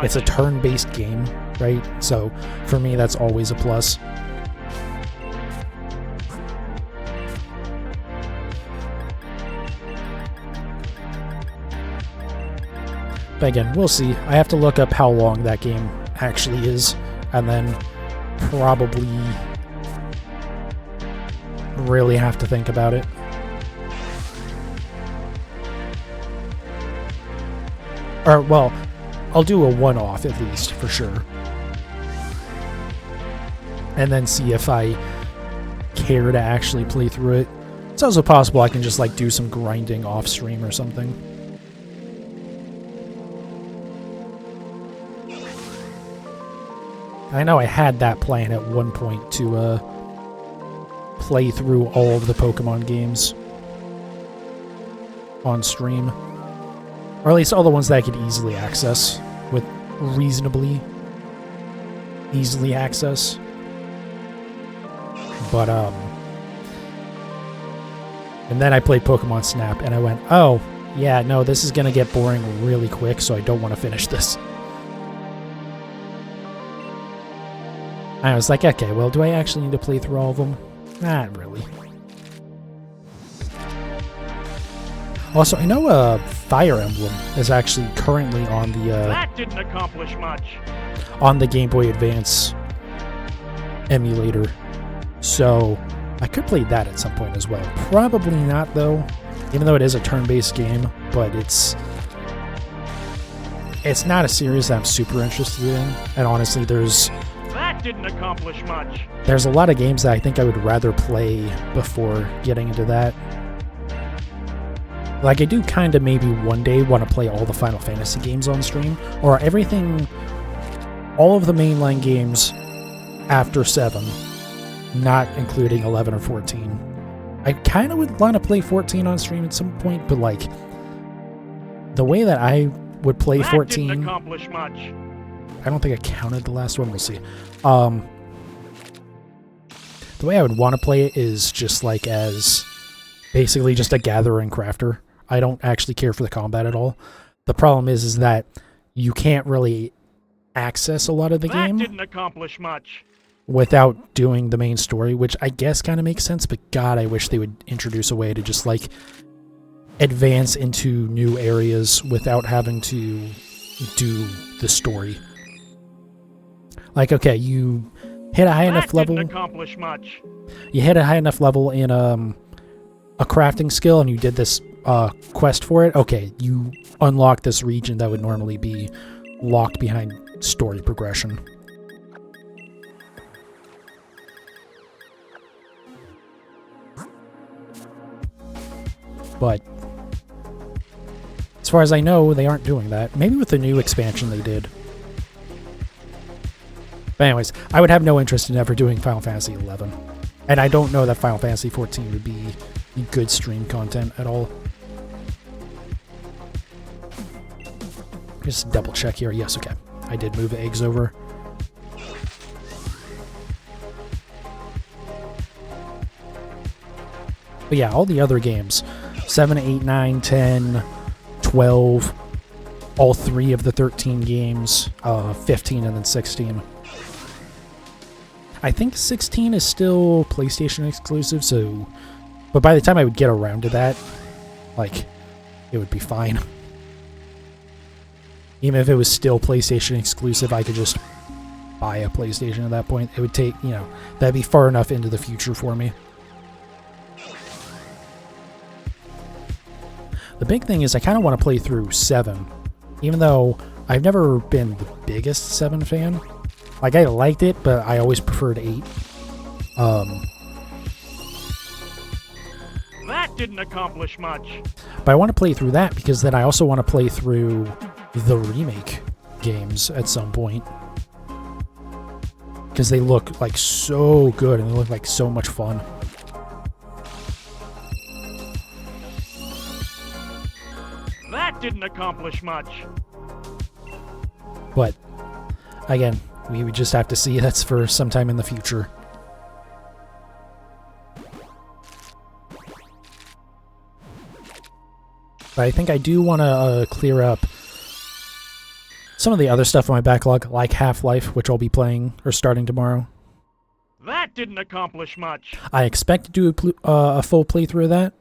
It's a turn-based game, right? So for me, that's always a plus. But again, we'll see. I have to look up how long that game actually is, and then probably really have to think about it. Or, well, I'll do a one-off at least, for sure. And then see if I care to actually play through it. It's also possible I can just, like, do some grinding off-stream or something. I know I had that plan at one point to play through all of the Pokemon games on stream. Or at least all the ones that I could easily access with reasonably easily access. But, and then I played Pokemon Snap and I went, oh, yeah, no, this is going to get boring really quick, so I don't want to finish this. I was like, okay, well, do I actually need to play through all of them? Not really. Also, I know Fire Emblem is actually currently on the that didn't accomplish much. On the Game Boy Advance emulator, so I could play that at some point as well. Probably not, though, even though it is a turn-based game. But it's not a series that I'm super interested in, and honestly, that didn't accomplish much. There's a lot of games that I think I would rather play before getting into that. Like, I do kind of maybe one day want to play all the Final Fantasy games on stream, or everything, all of the mainline games after 7, not including 11 or 14. I kind of would want to play 14 on stream at some point, but like, the way that I would play 14... didn't accomplish much. I don't think I counted the last one, we'll see. The way I would want to play it is just like as basically just a gatherer and crafter. I don't actually care for the combat at all. The problem is that you can't really access a lot of the game. That didn't accomplish much. Without doing the main story, which I guess kind of makes sense, but God, I wish they would introduce a way to just like advance into new areas without having to do the story. Like, okay, you hit a high enough level. Didn't accomplish much. You hit a high enough level in a crafting skill, and you did this quest for it. Okay, you unlock this region that would normally be locked behind story progression. But as far as I know, they aren't doing that. Maybe with the new expansion they did. But anyways, I would have no interest in ever doing Final Fantasy XI. And I don't know that Final Fantasy XIV would be good stream content at all. Just double check here. Yes, okay. I did move the eggs over. But yeah, all the other games, 7, 8, 9, 10, 12, all 3 of the 13 games, 15 and then 16. I think 16 is still PlayStation exclusive, so... But by the time I would get around to that, like, it would be fine. Even if it was still PlayStation exclusive, I could just buy a PlayStation at that point. It would take, you know, that'd be far enough into the future for me. The big thing is I kind of want to play through 7, even though I've never been the biggest 7 fan. Like, I liked it, but I always preferred 8. That didn't accomplish much. But I want to play through that because then I also want to play through the remake games at some point. Because they look like so good and they look like so much fun. That didn't accomplish much. But, again, we would just have to see. That's for sometime in the future. But I think I do want to clear up some of the other stuff in my backlog, like Half-Life, which I'll be playing or starting tomorrow. That didn't accomplish much. I expect to do a full playthrough of that,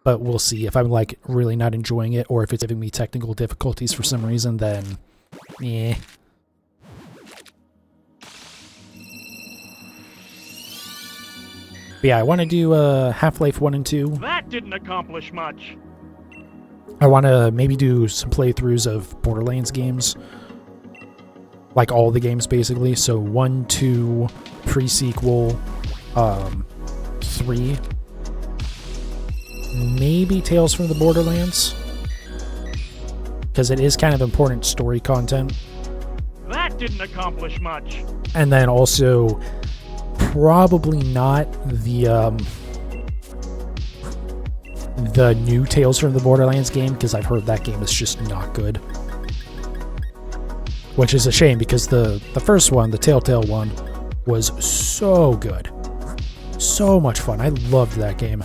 but we'll see. If I'm like really not enjoying it, or if it's giving me technical difficulties for some reason, then yeah. But yeah, I want to do Half-Life 1 and 2. That didn't accomplish much. I want to maybe do some playthroughs of Borderlands games. Like all the games, basically. So 1, 2, pre-sequel, 3. Maybe Tales from the Borderlands. Because it is kind of important story content. That didn't accomplish much. And then also, probably not the new Tales from the Borderlands game, because I've heard that game is just not good. Which is a shame, because the first one, the Telltale one, was so good. So much fun. I loved that game.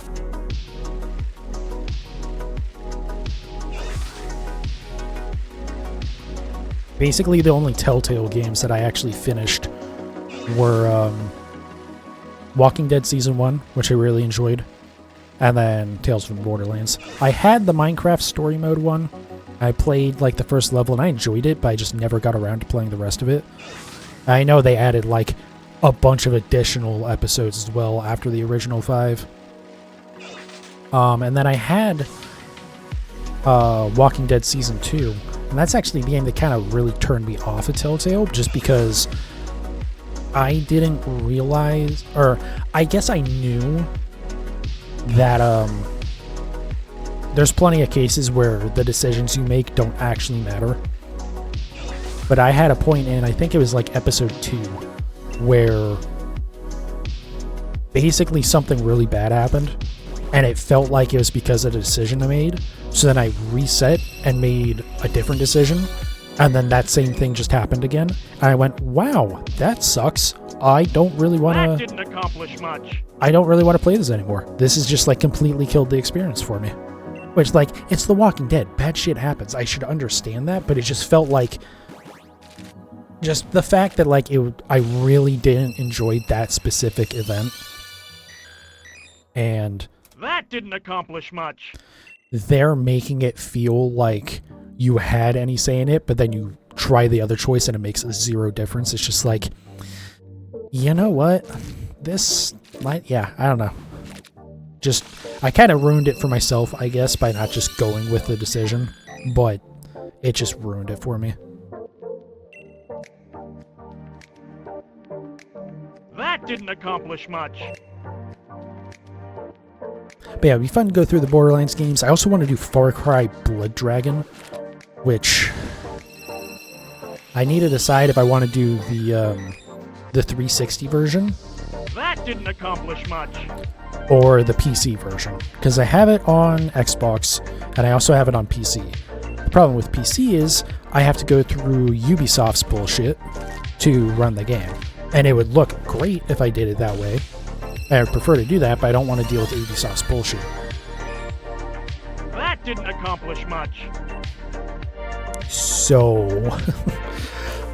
Basically, the only Telltale games that I actually finished were Walking Dead Season 1, which I really enjoyed, and then Tales from the Borderlands. I had the Minecraft Story Mode one. I played like the first level and I enjoyed it, but I just never got around to playing the rest of it. I know they added like a bunch of additional episodes as well after the original 5. And then I had Walking Dead Season 2, and that's actually the game that kind of really turned me off of Telltale, just because I didn't realize, or I guess I knew that there's plenty of cases where the decisions you make don't actually matter. But I had a point in, I think it was like episode 2, where basically something really bad happened, and it felt like it was because of the decision I made. So then I reset and made a different decision, and then that same thing just happened again. And I went, wow, that sucks. I don't really want to... That didn't accomplish much. I don't really want to play this anymore. This has just like completely killed the experience for me. Which, like, it's The Walking Dead. Bad shit happens. I should understand that, but it just felt like... Just the fact that, like, I really didn't enjoy that specific event. And... That didn't accomplish much. They're making it feel like you had any say in it, but then you try the other choice and it makes zero difference. It's just like, you know what? This, like, yeah, I don't know. Just, I kind of ruined it for myself, I guess, by not just going with the decision, but it just ruined it for me. That didn't accomplish much. But yeah, it'd be fun to go through the Borderlands games. I also want to do Far Cry Blood Dragon, which I need to decide if I want to do the 360 version. That didn't accomplish much. Or the PC version, because I have it on Xbox and I also have it on PC. The problem with PC is I have to go through Ubisoft's bullshit to run the game, and it would look great if I did it that way. I would prefer to do that, but I don't want to deal with Ubisoft's bullshit. That didn't accomplish much. So,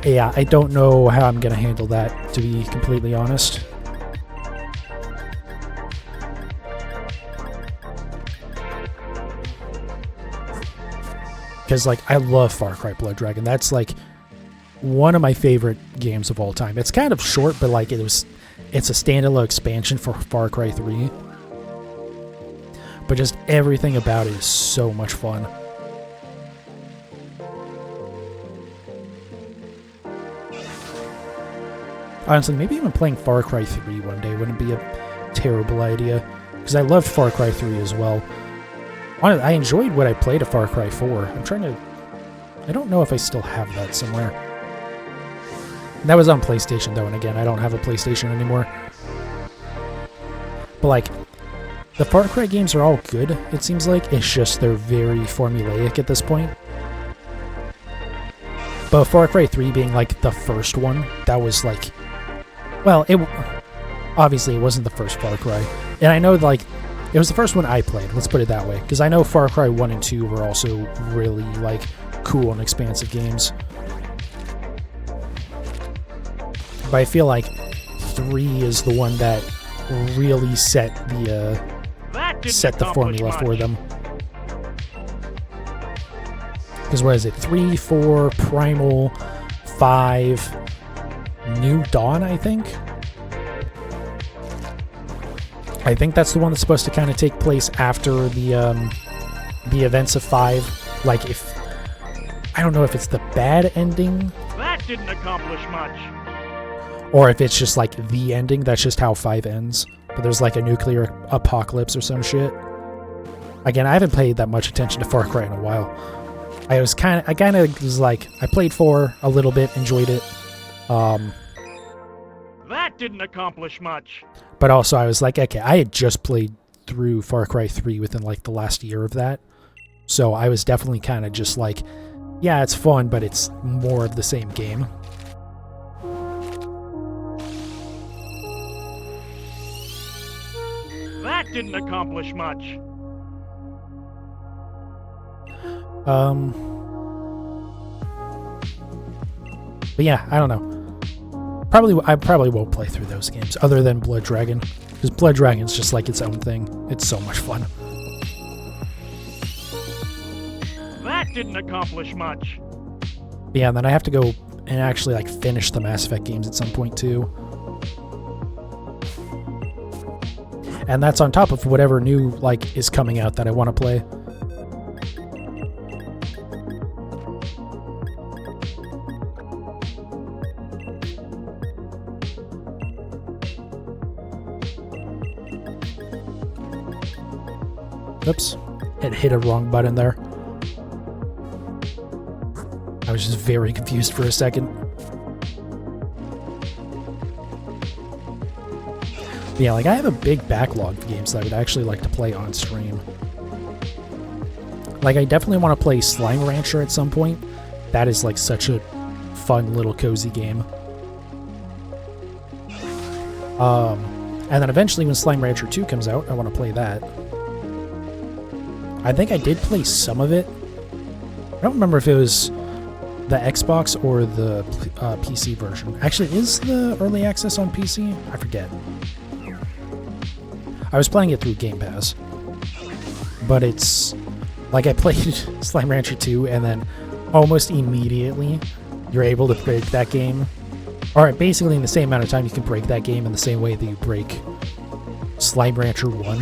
yeah, I don't know how I'm going to handle that, to be completely honest. Because, like, I love Far Cry Blood Dragon. That's, like, one of my favorite games of all time. It's kind of short, but, like, it's a standalone expansion for Far Cry 3. But just everything about it is so much fun. Honestly, maybe even playing Far Cry 3 one day wouldn't be a terrible idea. Because I loved Far Cry 3 as well. I enjoyed what I played of Far Cry 4. I don't know if I still have that somewhere. That was on PlayStation though, and again, I don't have a PlayStation anymore. But like, the Far Cry games are all good, it seems like. It's just they're very formulaic at this point. But Far Cry 3 being like the first one, that was like... Well, obviously it wasn't the first Far Cry. And I know like It was the first one I played, let's put it that way. Because I know Far Cry 1 and 2 were also really, like, cool and expansive games. But I feel like 3 is the one that really set the formula for them. Because what is it? 3, 4, Primal, 5, New Dawn, I think? I think that's the one that's supposed to kind of take place after the events of 5. Like, if... I don't know if it's the bad ending. That didn't accomplish much. Or if it's just, like, the ending. That's just how 5 ends. But there's, like, a nuclear apocalypse or some shit. Again, I haven't paid that much attention to Far Cry in a while. I played 4 a little bit, enjoyed it. That didn't accomplish much. But also I was like, okay, I had just played through Far Cry 3 within like the last year of that. So I was definitely kind of just like, yeah, it's fun, but it's more of the same game. That didn't accomplish much. But yeah, I don't know. I probably won't play through those games other than Blood Dragon, because Blood Dragon's just like its own thing. It's so much fun. That didn't accomplish much. Yeah, and then I have to go and actually like finish the Mass Effect games at some point too. And that's on top of whatever new like is coming out that I want to play. Oops, it hit a wrong button there. I was just very confused for a second. But yeah, like I have a big backlog of games that I would actually like to play on stream. Like I definitely want to play Slime Rancher at some point. That is like such a fun little cozy game. And then eventually when Slime Rancher 2 comes out, I want to play that. I think I did play some of it. I don't remember if it was the Xbox or the PC version. Actually, is the early access on PC? I forget. I was playing it through Game Pass. But it's... Like, I played Slime Rancher 2, and then almost immediately, you're able to break that game. Or basically in the same amount of time, you can break that game in the same way that you break Slime Rancher 1.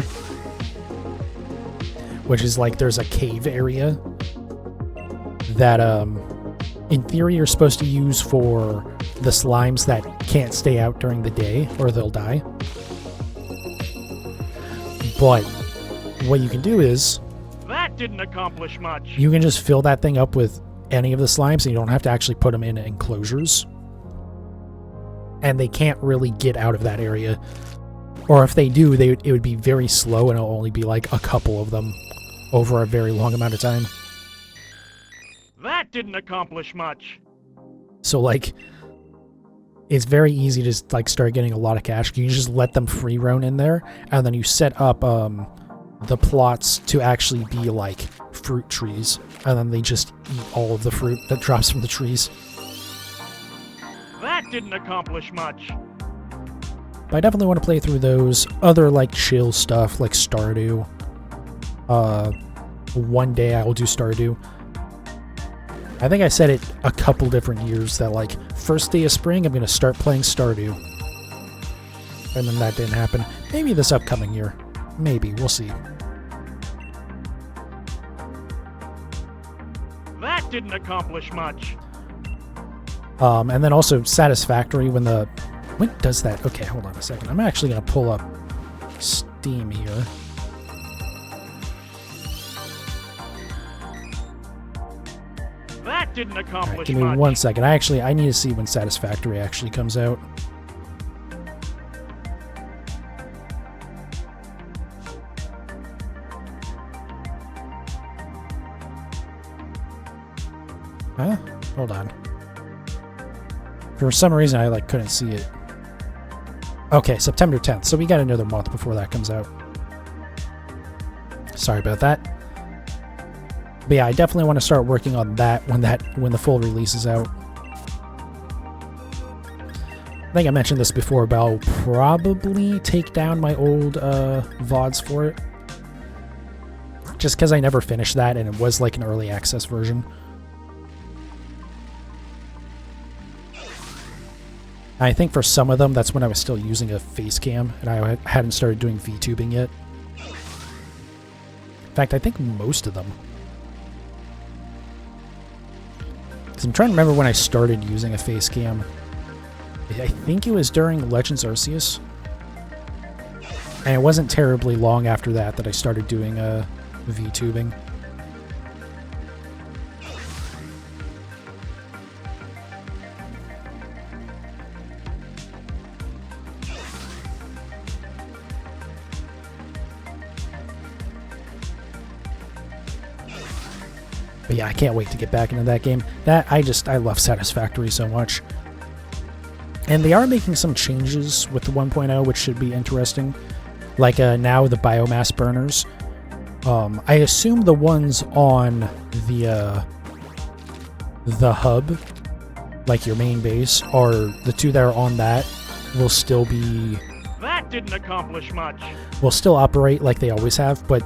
Which is like there's a cave area that in theory you're supposed to use for the slimes that can't stay out during the day or they'll die. But what you can do is that didn't accomplish much. You can just fill that thing up with any of the slimes and you don't have to actually put them in enclosures. And they can't really get out of that area. Or if they do, it would be very slow and it'll only be like a couple of them over a very long amount of time. That didn't accomplish much. So, like, it's very easy to, like, start getting a lot of cash. You just let them free roam in there, and then you set up the plots to actually be, like, fruit trees, and then they just eat all of the fruit that drops from the trees. That didn't accomplish much. But I definitely want to play through those other, like, chill stuff, like Stardew. One day I will do Stardew. I think I said it a couple different years that like first day of spring I'm going to start playing Stardew. And then that didn't happen. Maybe this upcoming year. Maybe. We'll see. That didn't accomplish much. And then also Satisfactory when does that? Okay, hold on a second. I'm actually going to pull up Steam here. That didn't accomplish much. Give me 1 second. I need to see when Satisfactory actually comes out. Huh? Hold on. For some reason I couldn't see it. Okay, September 10th. So we got another month before that comes out. Sorry about that. But yeah, I definitely want to start working on that when the full release is out. I think I mentioned this before, but I'll probably take down my old VODs for it. Just because I never finished that, and it was like an early access version. I think for some of them, that's when I was still using a face cam, and I hadn't started doing VTubing yet. In fact, I think most of them. Because I'm trying to remember when I started using a face cam. I think it was during Legends Arceus. And it wasn't terribly long after that that I started doing VTubing. But yeah, I can't wait to get back into that game. I love Satisfactory so much. And they are making some changes with the 1.0, which should be interesting. Like now the biomass burners. I assume the ones on the hub, like your main base, are the two that are on that will still be... That didn't accomplish much. Will still operate like they always have, but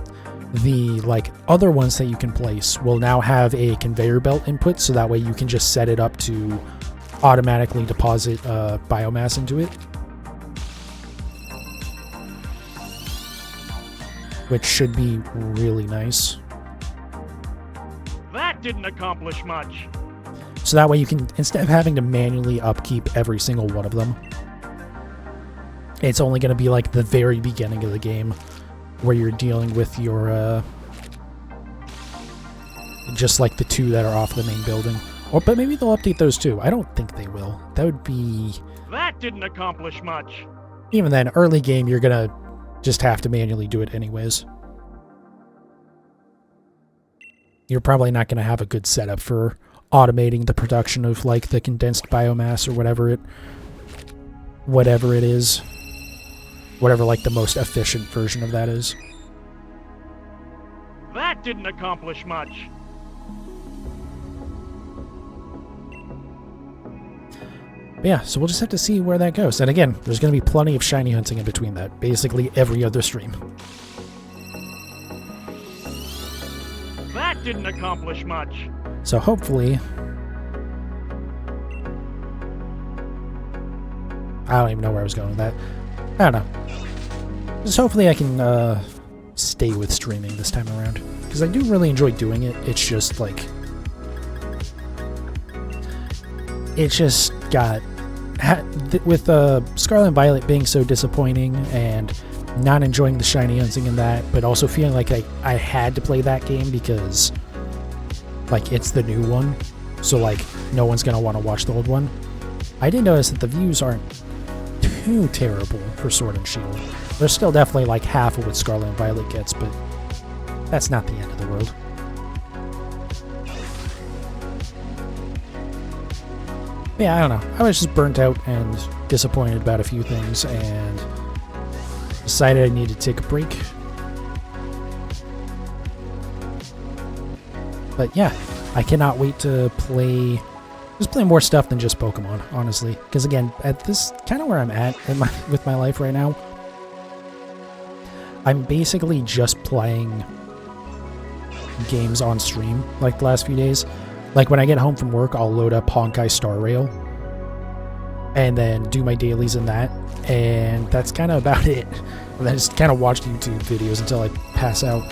the other ones that you can place will now have a conveyor belt input, so that way you can just set it up to automatically deposit biomass into it. Which should be really nice. That didn't accomplish much. So that way you can, instead of having to manually upkeep every single one of them, it's only going to be like the very beginning of the game where you're dealing with your, just like the two that are off the main building. But maybe they'll update those too. I don't think they will. That would be... That didn't accomplish much. Even then, early game, you're going to just have to manually do it anyways. You're probably not going to have a good setup for automating the production of like the condensed biomass or whatever it is. Whatever like the most efficient version of that is. That didn't accomplish much. But yeah, so we'll just have to see where that goes. And again, there's going to be plenty of shiny hunting in between that. Basically every other stream. That didn't accomplish much. So hopefully... I don't even know where I was going with that. I don't know. Just hopefully I can stay with streaming this time around. Because I do really enjoy doing it. It's just like... It's just got... With Scarlet and Violet being so disappointing and not enjoying the shiny hunting in that, but also feeling like I had to play that game because like it's the new one, so like no one's gonna want to watch the old one. I did notice that the views aren't too terrible for Sword and Shield. They're still definitely like half of what Scarlet and Violet gets, but that's not the end of the world. Yeah, I don't know. I was just burnt out and disappointed about a few things and decided I needed to take a break. But yeah, I cannot wait to play more stuff than just Pokemon, honestly. Because again, at this kind of where I'm at in with my life right now, I'm basically just playing games on stream like the last few days. Like when I get home from work, I'll load up Honkai Star Rail and then do my dailies in that, and that's kind of about it. And then just kind of watch YouTube videos until I pass out.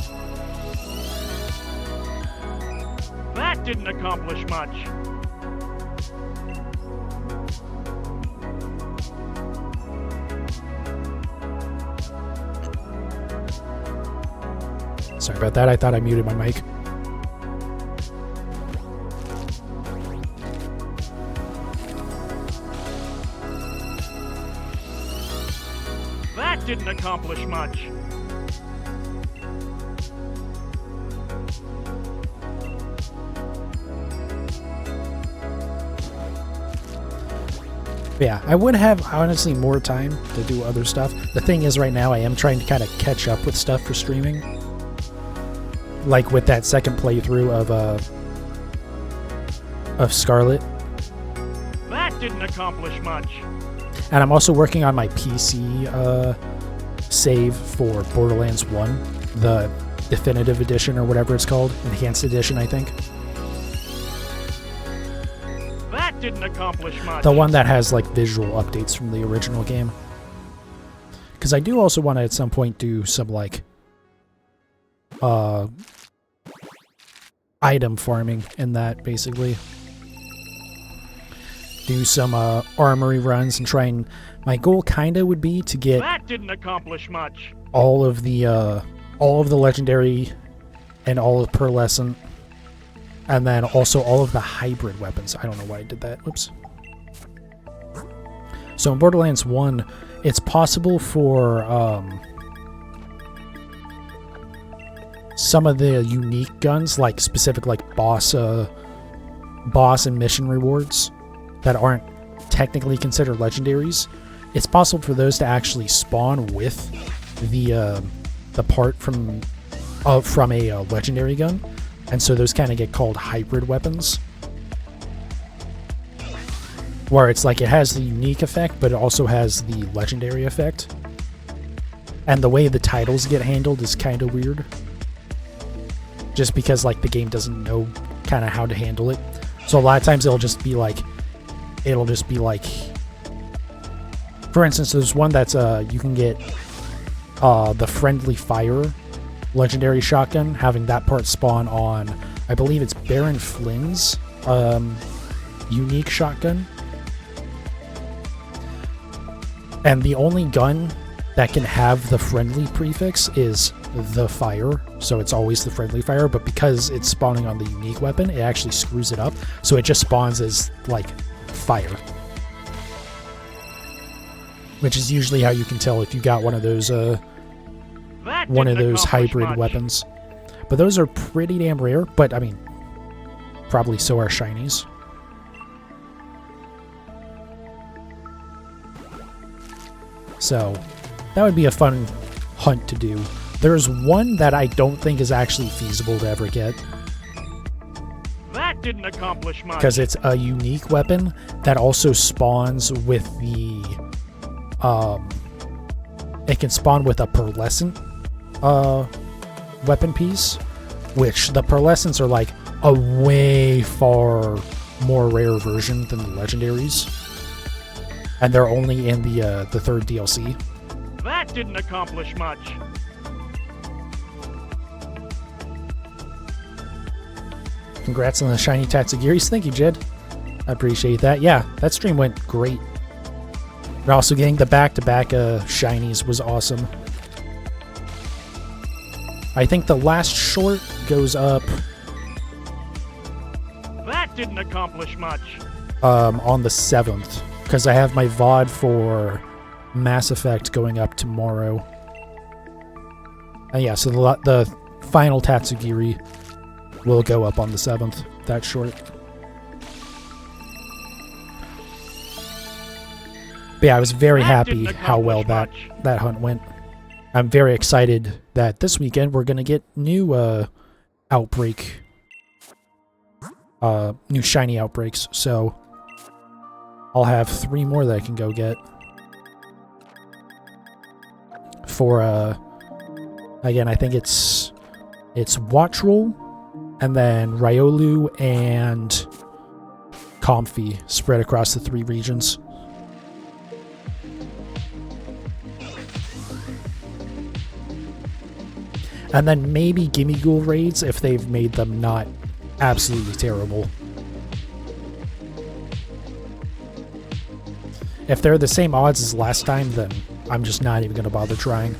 That didn't accomplish much. Sorry about that, I thought I muted my mic. That didn't accomplish much. Yeah, I would have honestly more time to do other stuff. The thing is right now I am trying to kind of catch up with stuff for streaming. like with that second playthrough of Scarlet. That didn't accomplish much. And I'm also working on my PC save for Borderlands 1, the definitive edition or whatever it's called, enhanced edition, I think. That didn't accomplish much. The one that has like visual updates from the original game. Because I do also want to at some point do some like item farming in that, basically. Do some armory runs and try and... My goal kinda would be to get... That didn't accomplish much. all of the legendary and all of pearlescent, and then also all of the hybrid weapons. I don't know why I did that. Whoops. So in Borderlands 1, it's possible for some of the unique guns, like specific like boss and mission rewards that aren't technically considered legendaries. It's possible for those to actually spawn with the part from a legendary gun, and so those kind of get called hybrid weapons, where it's like it has the unique effect, but it also has the legendary effect. And the way the titles get handled is kind of weird, just because like the game doesn't know kind of how to handle it. So a lot of times it'll just be like, for instance, there's one that's you can get the friendly fire legendary shotgun, having that part spawn on, I believe it's Baron Flynn's unique shotgun. And the only gun that can have the friendly prefix is the fire, so it's always the friendly fire, but because it's spawning on the unique weapon, it actually screws it up, so it just spawns as like fire. Which is usually how you can tell if you got one of those hybrid weapons. But those are pretty damn rare, but I mean, probably so are shinies. So that would be a fun hunt to do. There's one that I don't think is actually feasible to ever get. That didn't accomplish much. Because it's a unique weapon that also spawns with the... it can spawn with a pearlescent weapon piece, which the pearlescents are like a way far more rare version than the legendaries. And they're only in the third DLC. That didn't accomplish much. Congrats on the shiny Tatsugiris. Thank you, Jed. I appreciate that. Yeah, that stream went great. And also getting the back-to-back shinies was awesome. I think the last short goes up... That didn't accomplish much. On the 7th. Because I have my VOD for Mass Effect going up tomorrow. And yeah, so the final Tatsugiri will go up on the 7th. That short. But yeah, I was very happy how well that hunt went. I'm very excited that this weekend we're going to get new Outbreak. New shiny Outbreaks. So I'll have 3 more that I can go get. For, again, I think it's Wattrel, and then Riolu and Comfy spread across the 3 regions. And then maybe Gimme Ghoul raids if they've made them not absolutely terrible. If they're the same odds as last time, then I'm just not even going to bother trying.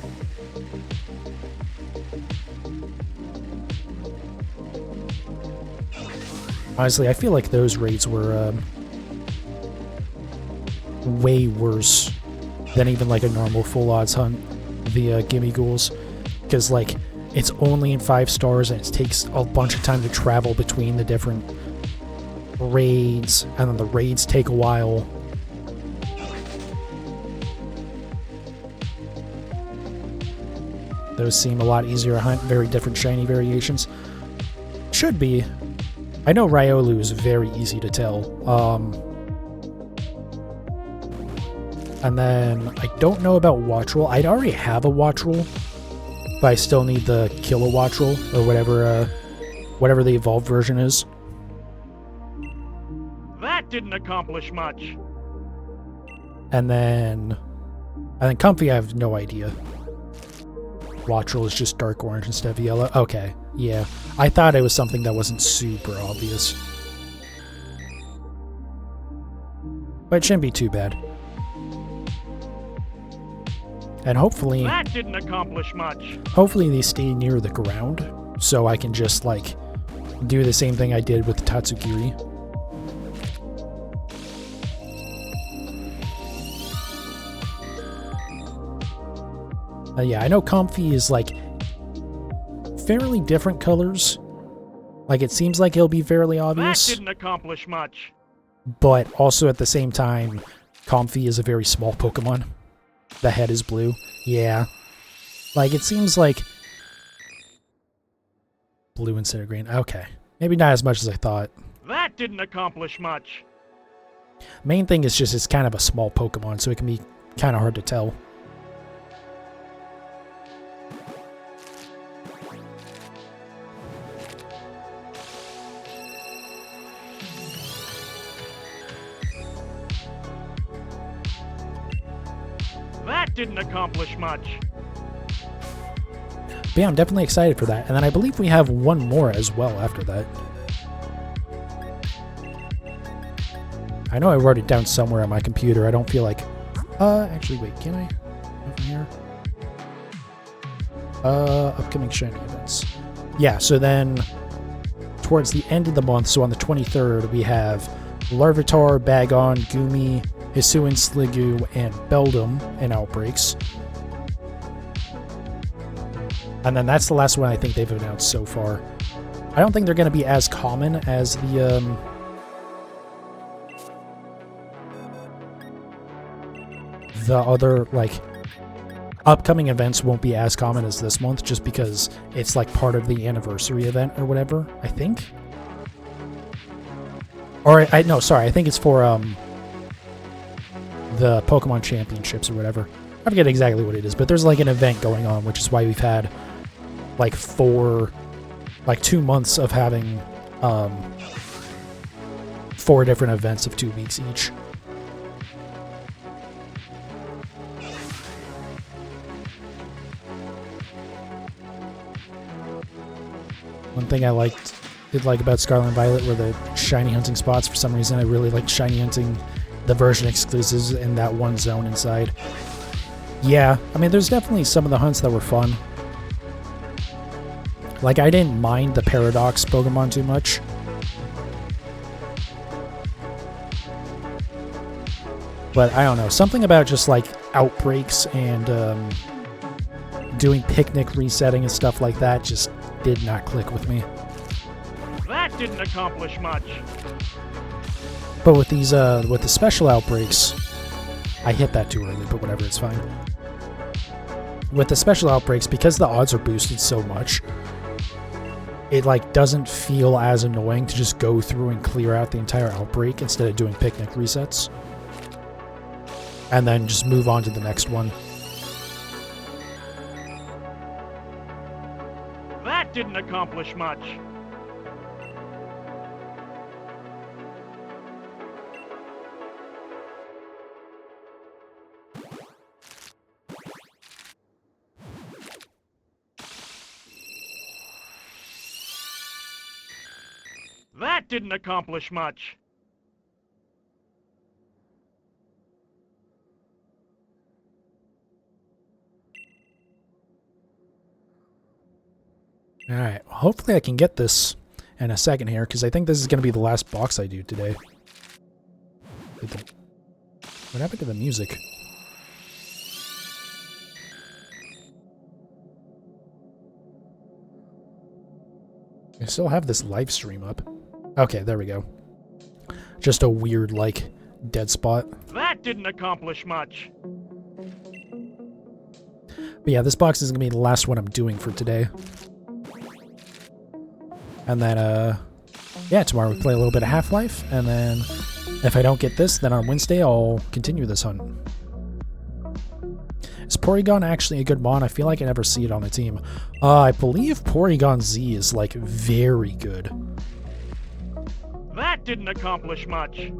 Honestly, I feel like those raids were way worse than even like a normal full odds hunt via Gimme Ghouls. Because like, it's only in 5 stars and it takes a bunch of time to travel between the different raids, and then the raids take a while. Those seem a lot easier to hunt, very different shiny variations. Should be. I know Riolu is very easy to tell. And then I don't know about Wattrel. I'd already have a Wattrel, but I still need the Kilo Wattrel or whatever the evolved version is. That didn't accomplish much. And then Comfy, I have no idea. Wattrel is just dark orange instead of yellow. Okay, yeah. I thought it was something that wasn't super obvious. But it shouldn't be too bad. And hopefully... That didn't accomplish much. Hopefully they stay near the ground, so I can just, like, do the same thing I did with Tatsugiri. Yeah, I know Comfy is, like, fairly different colors. Like, it seems like it'll be fairly obvious. That didn't accomplish much. But also at the same time, Comfy is a very small Pokemon. The head is blue. Yeah. Like, it seems like... Blue instead of green. Okay. Maybe not as much as I thought. That didn't accomplish much. Main thing is just it's kind of a small Pokemon, so it can be kind of hard to tell. That didn't accomplish much. But yeah, I'm definitely excited for that. And then I believe we have one more as well after that. I know I wrote it down somewhere on my computer. I don't feel like... actually, wait, can I? Over here? Upcoming shiny events. Yeah, so then towards the end of the month, so on the 23rd, we have Larvitar, Bagon, Goomy, Hisuian, Sliggoo, and Beldum in Outbreaks. And then that's the last one I think they've announced so far. I don't think they're going to be as common as the other, like, upcoming events won't be as common as this month just because it's, like, part of the anniversary event or whatever, I think. Or, no, sorry, I think it's for, the Pokemon Championships or whatever. I forget exactly what it is, but there's, like, an event going on, which is why we've had, like, 2 months of having, 4 different events of 2 weeks each. One thing I did like about Scarlet and Violet were the shiny hunting spots. For some reason, I really liked shiny hunting the version exclusives in that one zone inside. Yeah, I mean, there's definitely some of the hunts that were fun. Like, I didn't mind the Paradox Pokemon too much. But I don't know, something about just, like, Outbreaks and doing picnic resetting and stuff like that just did not click with me. That didn't accomplish much. But with these, with the special Outbreaks, I hit that too early, but whatever, it's fine. With the special Outbreaks, because the odds are boosted so much, it, like, doesn't feel as annoying to just go through and clear out the entire Outbreak instead of doing picnic resets. And then just move on to the next one. That didn't accomplish much. That didn't accomplish much. Alright, hopefully I can get this in a second here, because I think this is going to be the last box I do today. What happened to the music? I still have this live stream up. Okay, there we go. Just a weird, like, dead spot. That didn't accomplish much. But yeah, this box is going to be the last one I'm doing for today. And then, yeah, tomorrow we play a little bit of Half-Life. And then if I don't get this, then on Wednesday I'll continue this hunt. Is Porygon actually a good mon? I feel like I never see it on the team. I believe Porygon-z is, like, very good. That didn't accomplish much.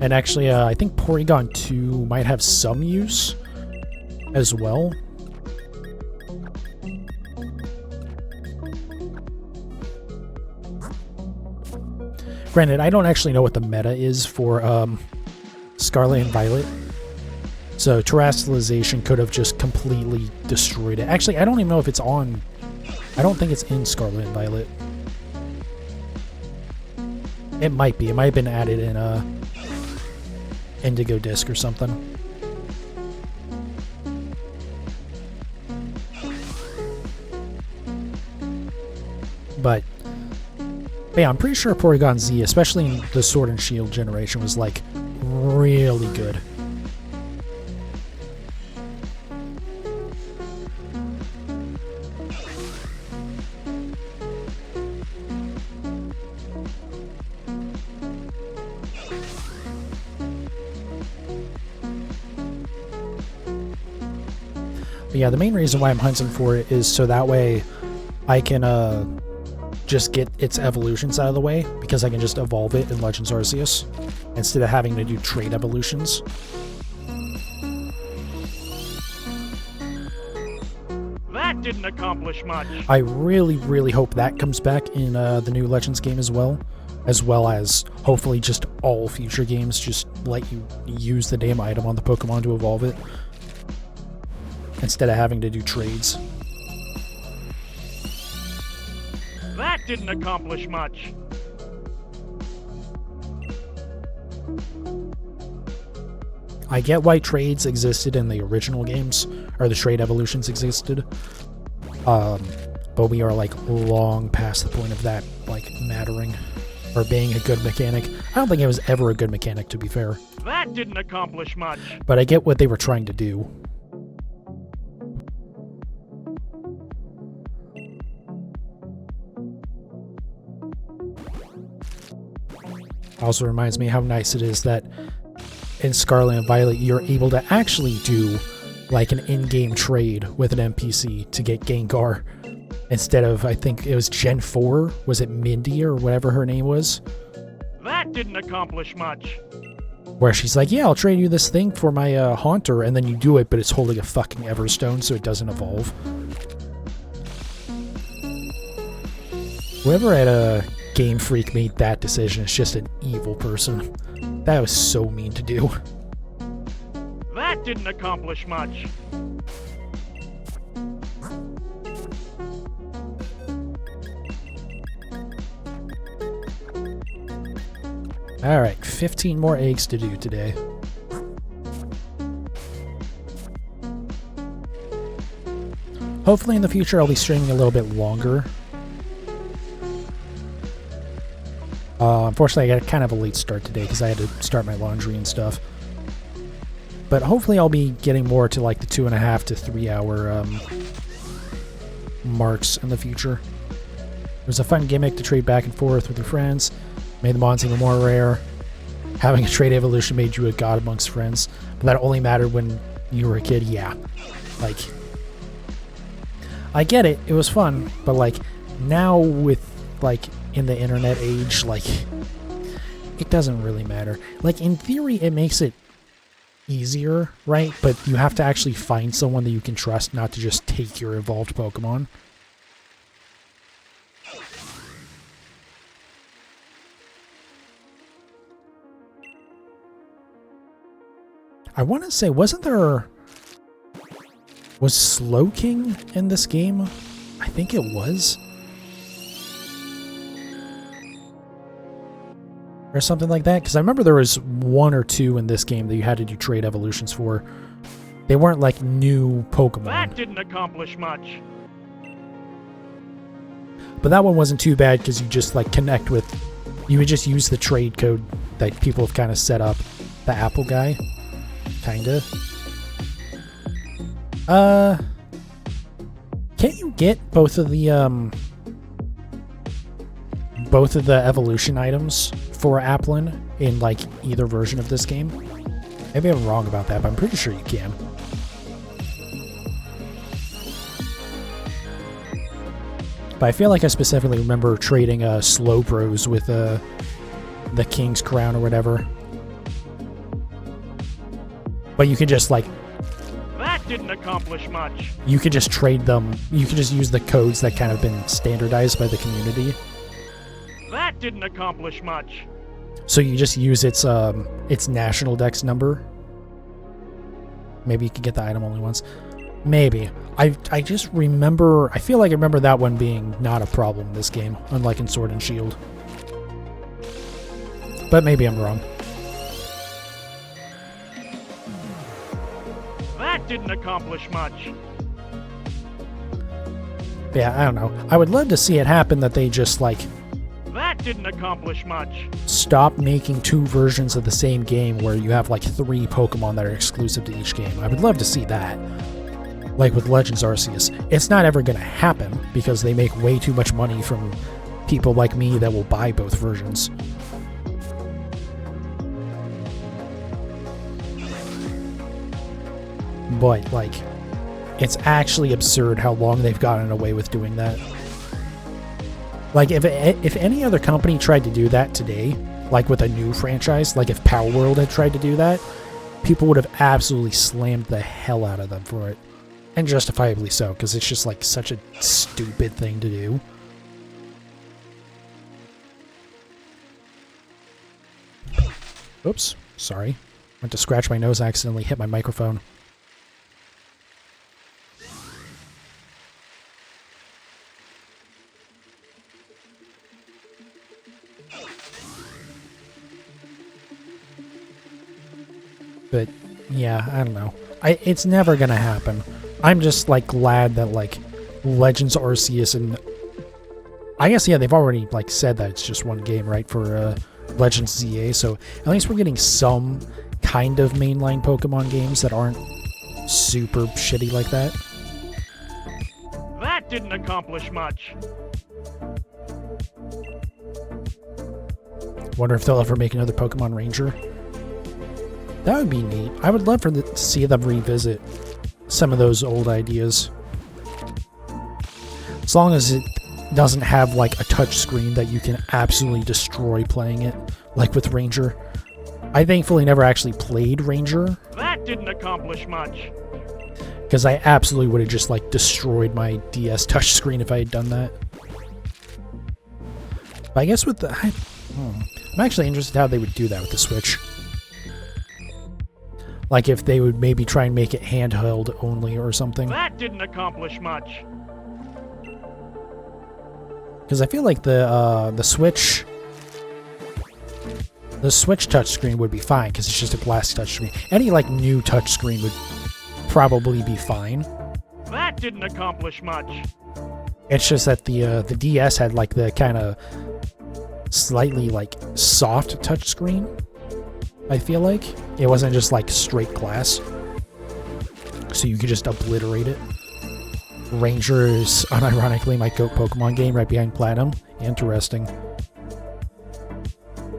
And actually, I think Porygon-2 might have some use as well. Granted, I don't actually know what the meta is for Scarlet and Violet. So terrestrialization could have just completely destroyed it. Actually, I don't even know if it's on... I don't think it's in Scarlet and Violet. It might be. It might have been added in Indigo Disc or something. But yeah, I'm pretty sure Porygon-z, especially in the Sword and Shield generation, was like really good. But yeah, the main reason why I'm hunting for it is so that way I can just get its evolutions out of the way, because I can just evolve it in Legends Arceus instead of having to do trade evolutions. That didn't accomplish much. I really, really hope that comes back in the new Legends game as well as hopefully just all future games just let you use the damn item on the Pokemon to evolve it instead of having to do trades. That didn't accomplish much. I get why trades existed in the original games, or the trade evolutions existed, but we are like long past the point of that like mattering or being a good mechanic. I don't think it was ever a good mechanic, to be fair. That didn't accomplish much. But I get what they were trying to do. Also reminds me how nice it is that in Scarlet and Violet you're able to actually do like an in-game trade with an NPC to get Gengar instead of, I think it was Gen 4, was it Mindy or whatever her name was? That didn't accomplish much. Where she's like, yeah, I'll trade you this thing for my Haunter, and then you do it, but it's holding a fucking Everstone so it doesn't evolve. Whoever at Game Freak made that decision is just an evil person. That was so mean to do. That didn't accomplish much. Alright, 15 more eggs to do today. Hopefully in the future I'll be streaming a little bit longer. Unfortunately, I got kind of a late start today because I had to start my laundry and stuff. But hopefully I'll be getting more to like the 2.5 to 3 hour marks in the future. It was a fun gimmick to trade back and forth with your friends. Made the mons even more rare. Having a trade evolution made you a god amongst friends. But that only mattered when you were a kid. Yeah. Like, I get it. It was fun. But like, now with like in the internet age, like, it doesn't really matter. Like, in theory, it makes it easier, right? But you have to actually find someone that you can trust, not to just take your evolved Pokemon. I want to say, was Slowking in this game? I think it was. Or something like that, because I remember there was 1 or 2 in this game that you had to do trade evolutions for. They weren't like new Pokemon. That didn't accomplish much. But that one wasn't too bad because you just like connect with, you would just use the trade code that people have kind of set up. The Apple guy, kinda. Can't you get both of the evolution items for Applin in like either version of this game? Maybe I'm wrong about that, but I'm pretty sure you can. But I feel like I specifically remember trading Slowbros with the King's Crown or whatever. But you can just like... That didn't accomplish much. You could just trade them. You could just use the codes that kind of been standardized by the community. That didn't accomplish much. So you just use its national dex number. Maybe you can get the item only once. Maybe. I just remember... I feel like I remember that one being not a problem in this game, unlike in Sword and Shield. But maybe I'm wrong. That didn't accomplish much. Yeah, I don't know. I would love to see it happen that they just, like... That didn't accomplish much. Stop making 2 versions of the same game where you have, like, 3 Pokemon that are exclusive to each game. I would love to see that. Like with Legends Arceus. It's not ever going to happen because they make way too much money from people like me that will buy both versions. But, like, it's actually absurd how long they've gotten away with doing that. Like, if any other company tried to do that today, like with a new franchise, like if Power World had tried to do that, people would have absolutely slammed the hell out of them for it. And justifiably so, because it's just, like, such a stupid thing to do. Oops, sorry. Went to scratch my nose, accidentally hit my microphone. But, yeah, I don't know. It's never gonna happen. I'm just, like, glad that, like, Legends Arceus and... I guess, yeah, they've already, like, said that it's just one game, right, for Legends ZA, so at least we're getting some kind of mainline Pokemon games that aren't super shitty like that. That didn't accomplish much. Wonder if they'll ever make another Pokemon Ranger. That would be neat. I would love to see them revisit some of those old ideas. As long as it doesn't have, like, a touch screen that you can absolutely destroy playing it, like with Ranger. I thankfully never actually played Ranger. That didn't accomplish much. Because I absolutely would have just, like, destroyed my DS touchscreen if I had done that. But I guess with the... I'm actually interested how they would do that with the Switch. Like if they would maybe try and make it handheld only or something. That didn't accomplish much. Because I feel like the Switch... The Switch touchscreen would be fine, because it's just a glass touchscreen. Any, like, new touchscreen would probably be fine. That didn't accomplish much. It's just that the DS had, like, the kind of slightly, like, soft touchscreen, I feel like. It wasn't just, like, straight glass. So you could just obliterate it. Ranger is, unironically, my GOAT Pokemon game right behind Platinum. Interesting.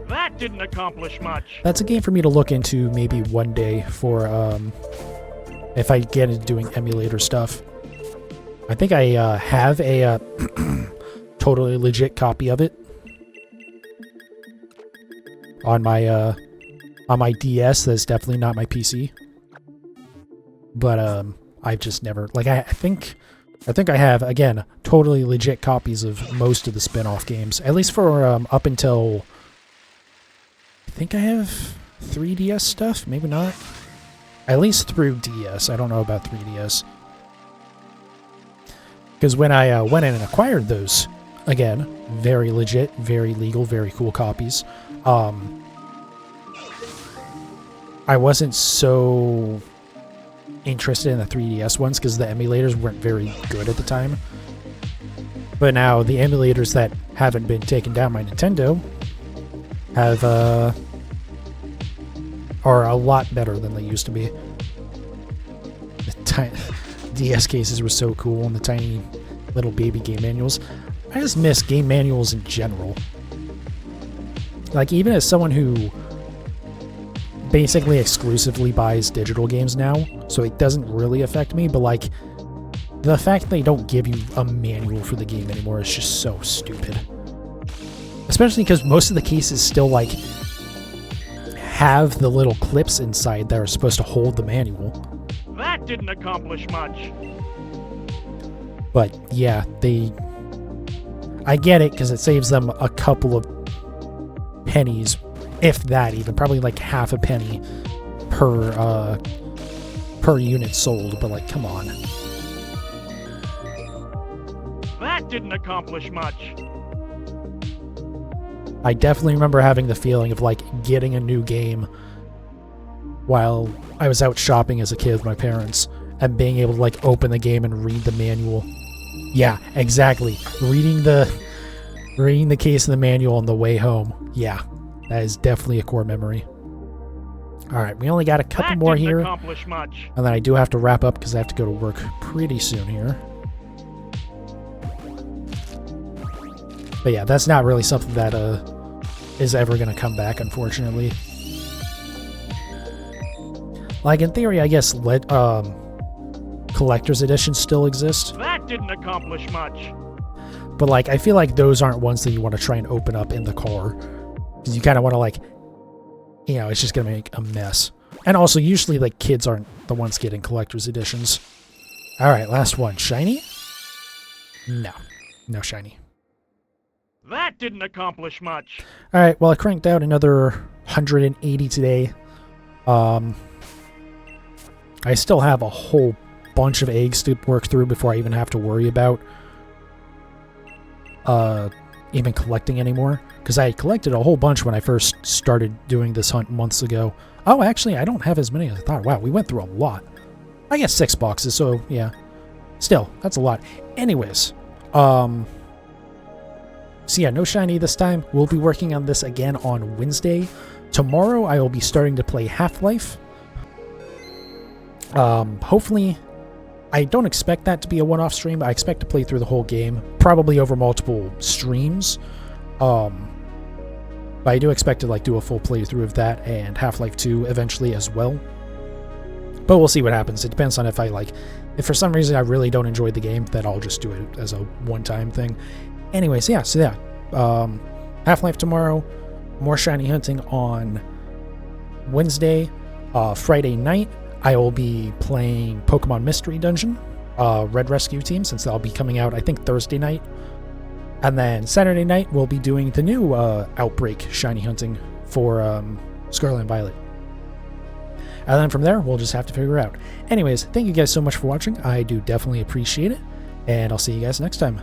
That didn't accomplish much. That's a game for me to look into maybe one day for, if I get into doing emulator stuff. I think I have a totally legit copy of it on my DS. That's definitely not my PC. But I've just never, like, I think I have, again, totally legit copies of most of the spin-off games, at least for up until, I think I have 3DS stuff, maybe not. At least through DS. I don't know about 3DS. Because when I went in and acquired those, again, very legit, very legal, very cool copies, I wasn't so interested in the 3DS ones because the emulators weren't very good at the time. But now the emulators that haven't been taken down by Nintendo have are a lot better than they used to be. DS cases were so cool, and the tiny little baby game manuals. I just miss game manuals in general. Like, even as someone who basically exclusively buys digital games now, so it doesn't really affect me, but like, the fact that they don't give you a manual for the game anymore is just so stupid. Especially because most of the cases still, like, have the little clips inside that are supposed to hold the manual. That didn't accomplish much. But yeah, I get it because it saves them a couple of pennies, if that even, probably like half a penny per unit sold. But like, come on. That didn't accomplish much. I definitely remember having the feeling of like getting a new game while I was out shopping as a kid with my parents and being able to like open the game and read the manual. Yeah, exactly. Reading the case of the manual on the way home. Yeah, that is definitely a core memory. All right, we only got a couple more here, accomplish much. And then I do have to wrap up because I have to go to work pretty soon here. But yeah, that's not really something that is ever going to come back, unfortunately. Like, in theory, I guess collector's editions still exist. That didn't accomplish much. But like, I feel like those aren't ones that you want to try and open up in the car, because you kind of want to, like, you know, it's just going to make a mess. And also, usually, like, kids aren't the ones getting collector's editions. All right, last one. Shiny? No. No shiny. That didn't accomplish much. All right, well, I cranked out another 180 today. I still have a whole bunch of eggs to work through before I even have to worry about even collecting anymore, because I collected a whole bunch when I first started doing this hunt months ago. Oh, actually, I don't have as many as I thought. Wow, we went through a lot. I guess 6 boxes, so yeah. Still, that's a lot. Anyways, so yeah, no shiny this time. We'll be working on this again on Wednesday. Tomorrow, I will be starting to play Half-Life. Hopefully, I don't expect that to be a one-off stream. I expect to play through the whole game, probably over multiple streams. But I do expect to like do a full playthrough of that and Half-Life 2 eventually as well. But we'll see what happens. It depends on if for some reason I really don't enjoy the game, then I'll just do it as a one-time thing. Anyways, yeah, so yeah. Half-Life tomorrow, more shiny hunting on Wednesday. Friday night, I will be playing Pokemon Mystery Dungeon, Red Rescue Team, since that'll be coming out, I think, Thursday night. And then Saturday night, we'll be doing the new Outbreak shiny hunting for Scarlet and Violet. And then from there, we'll just have to figure out. Anyways, thank you guys so much for watching. I do definitely appreciate it. And I'll see you guys next time.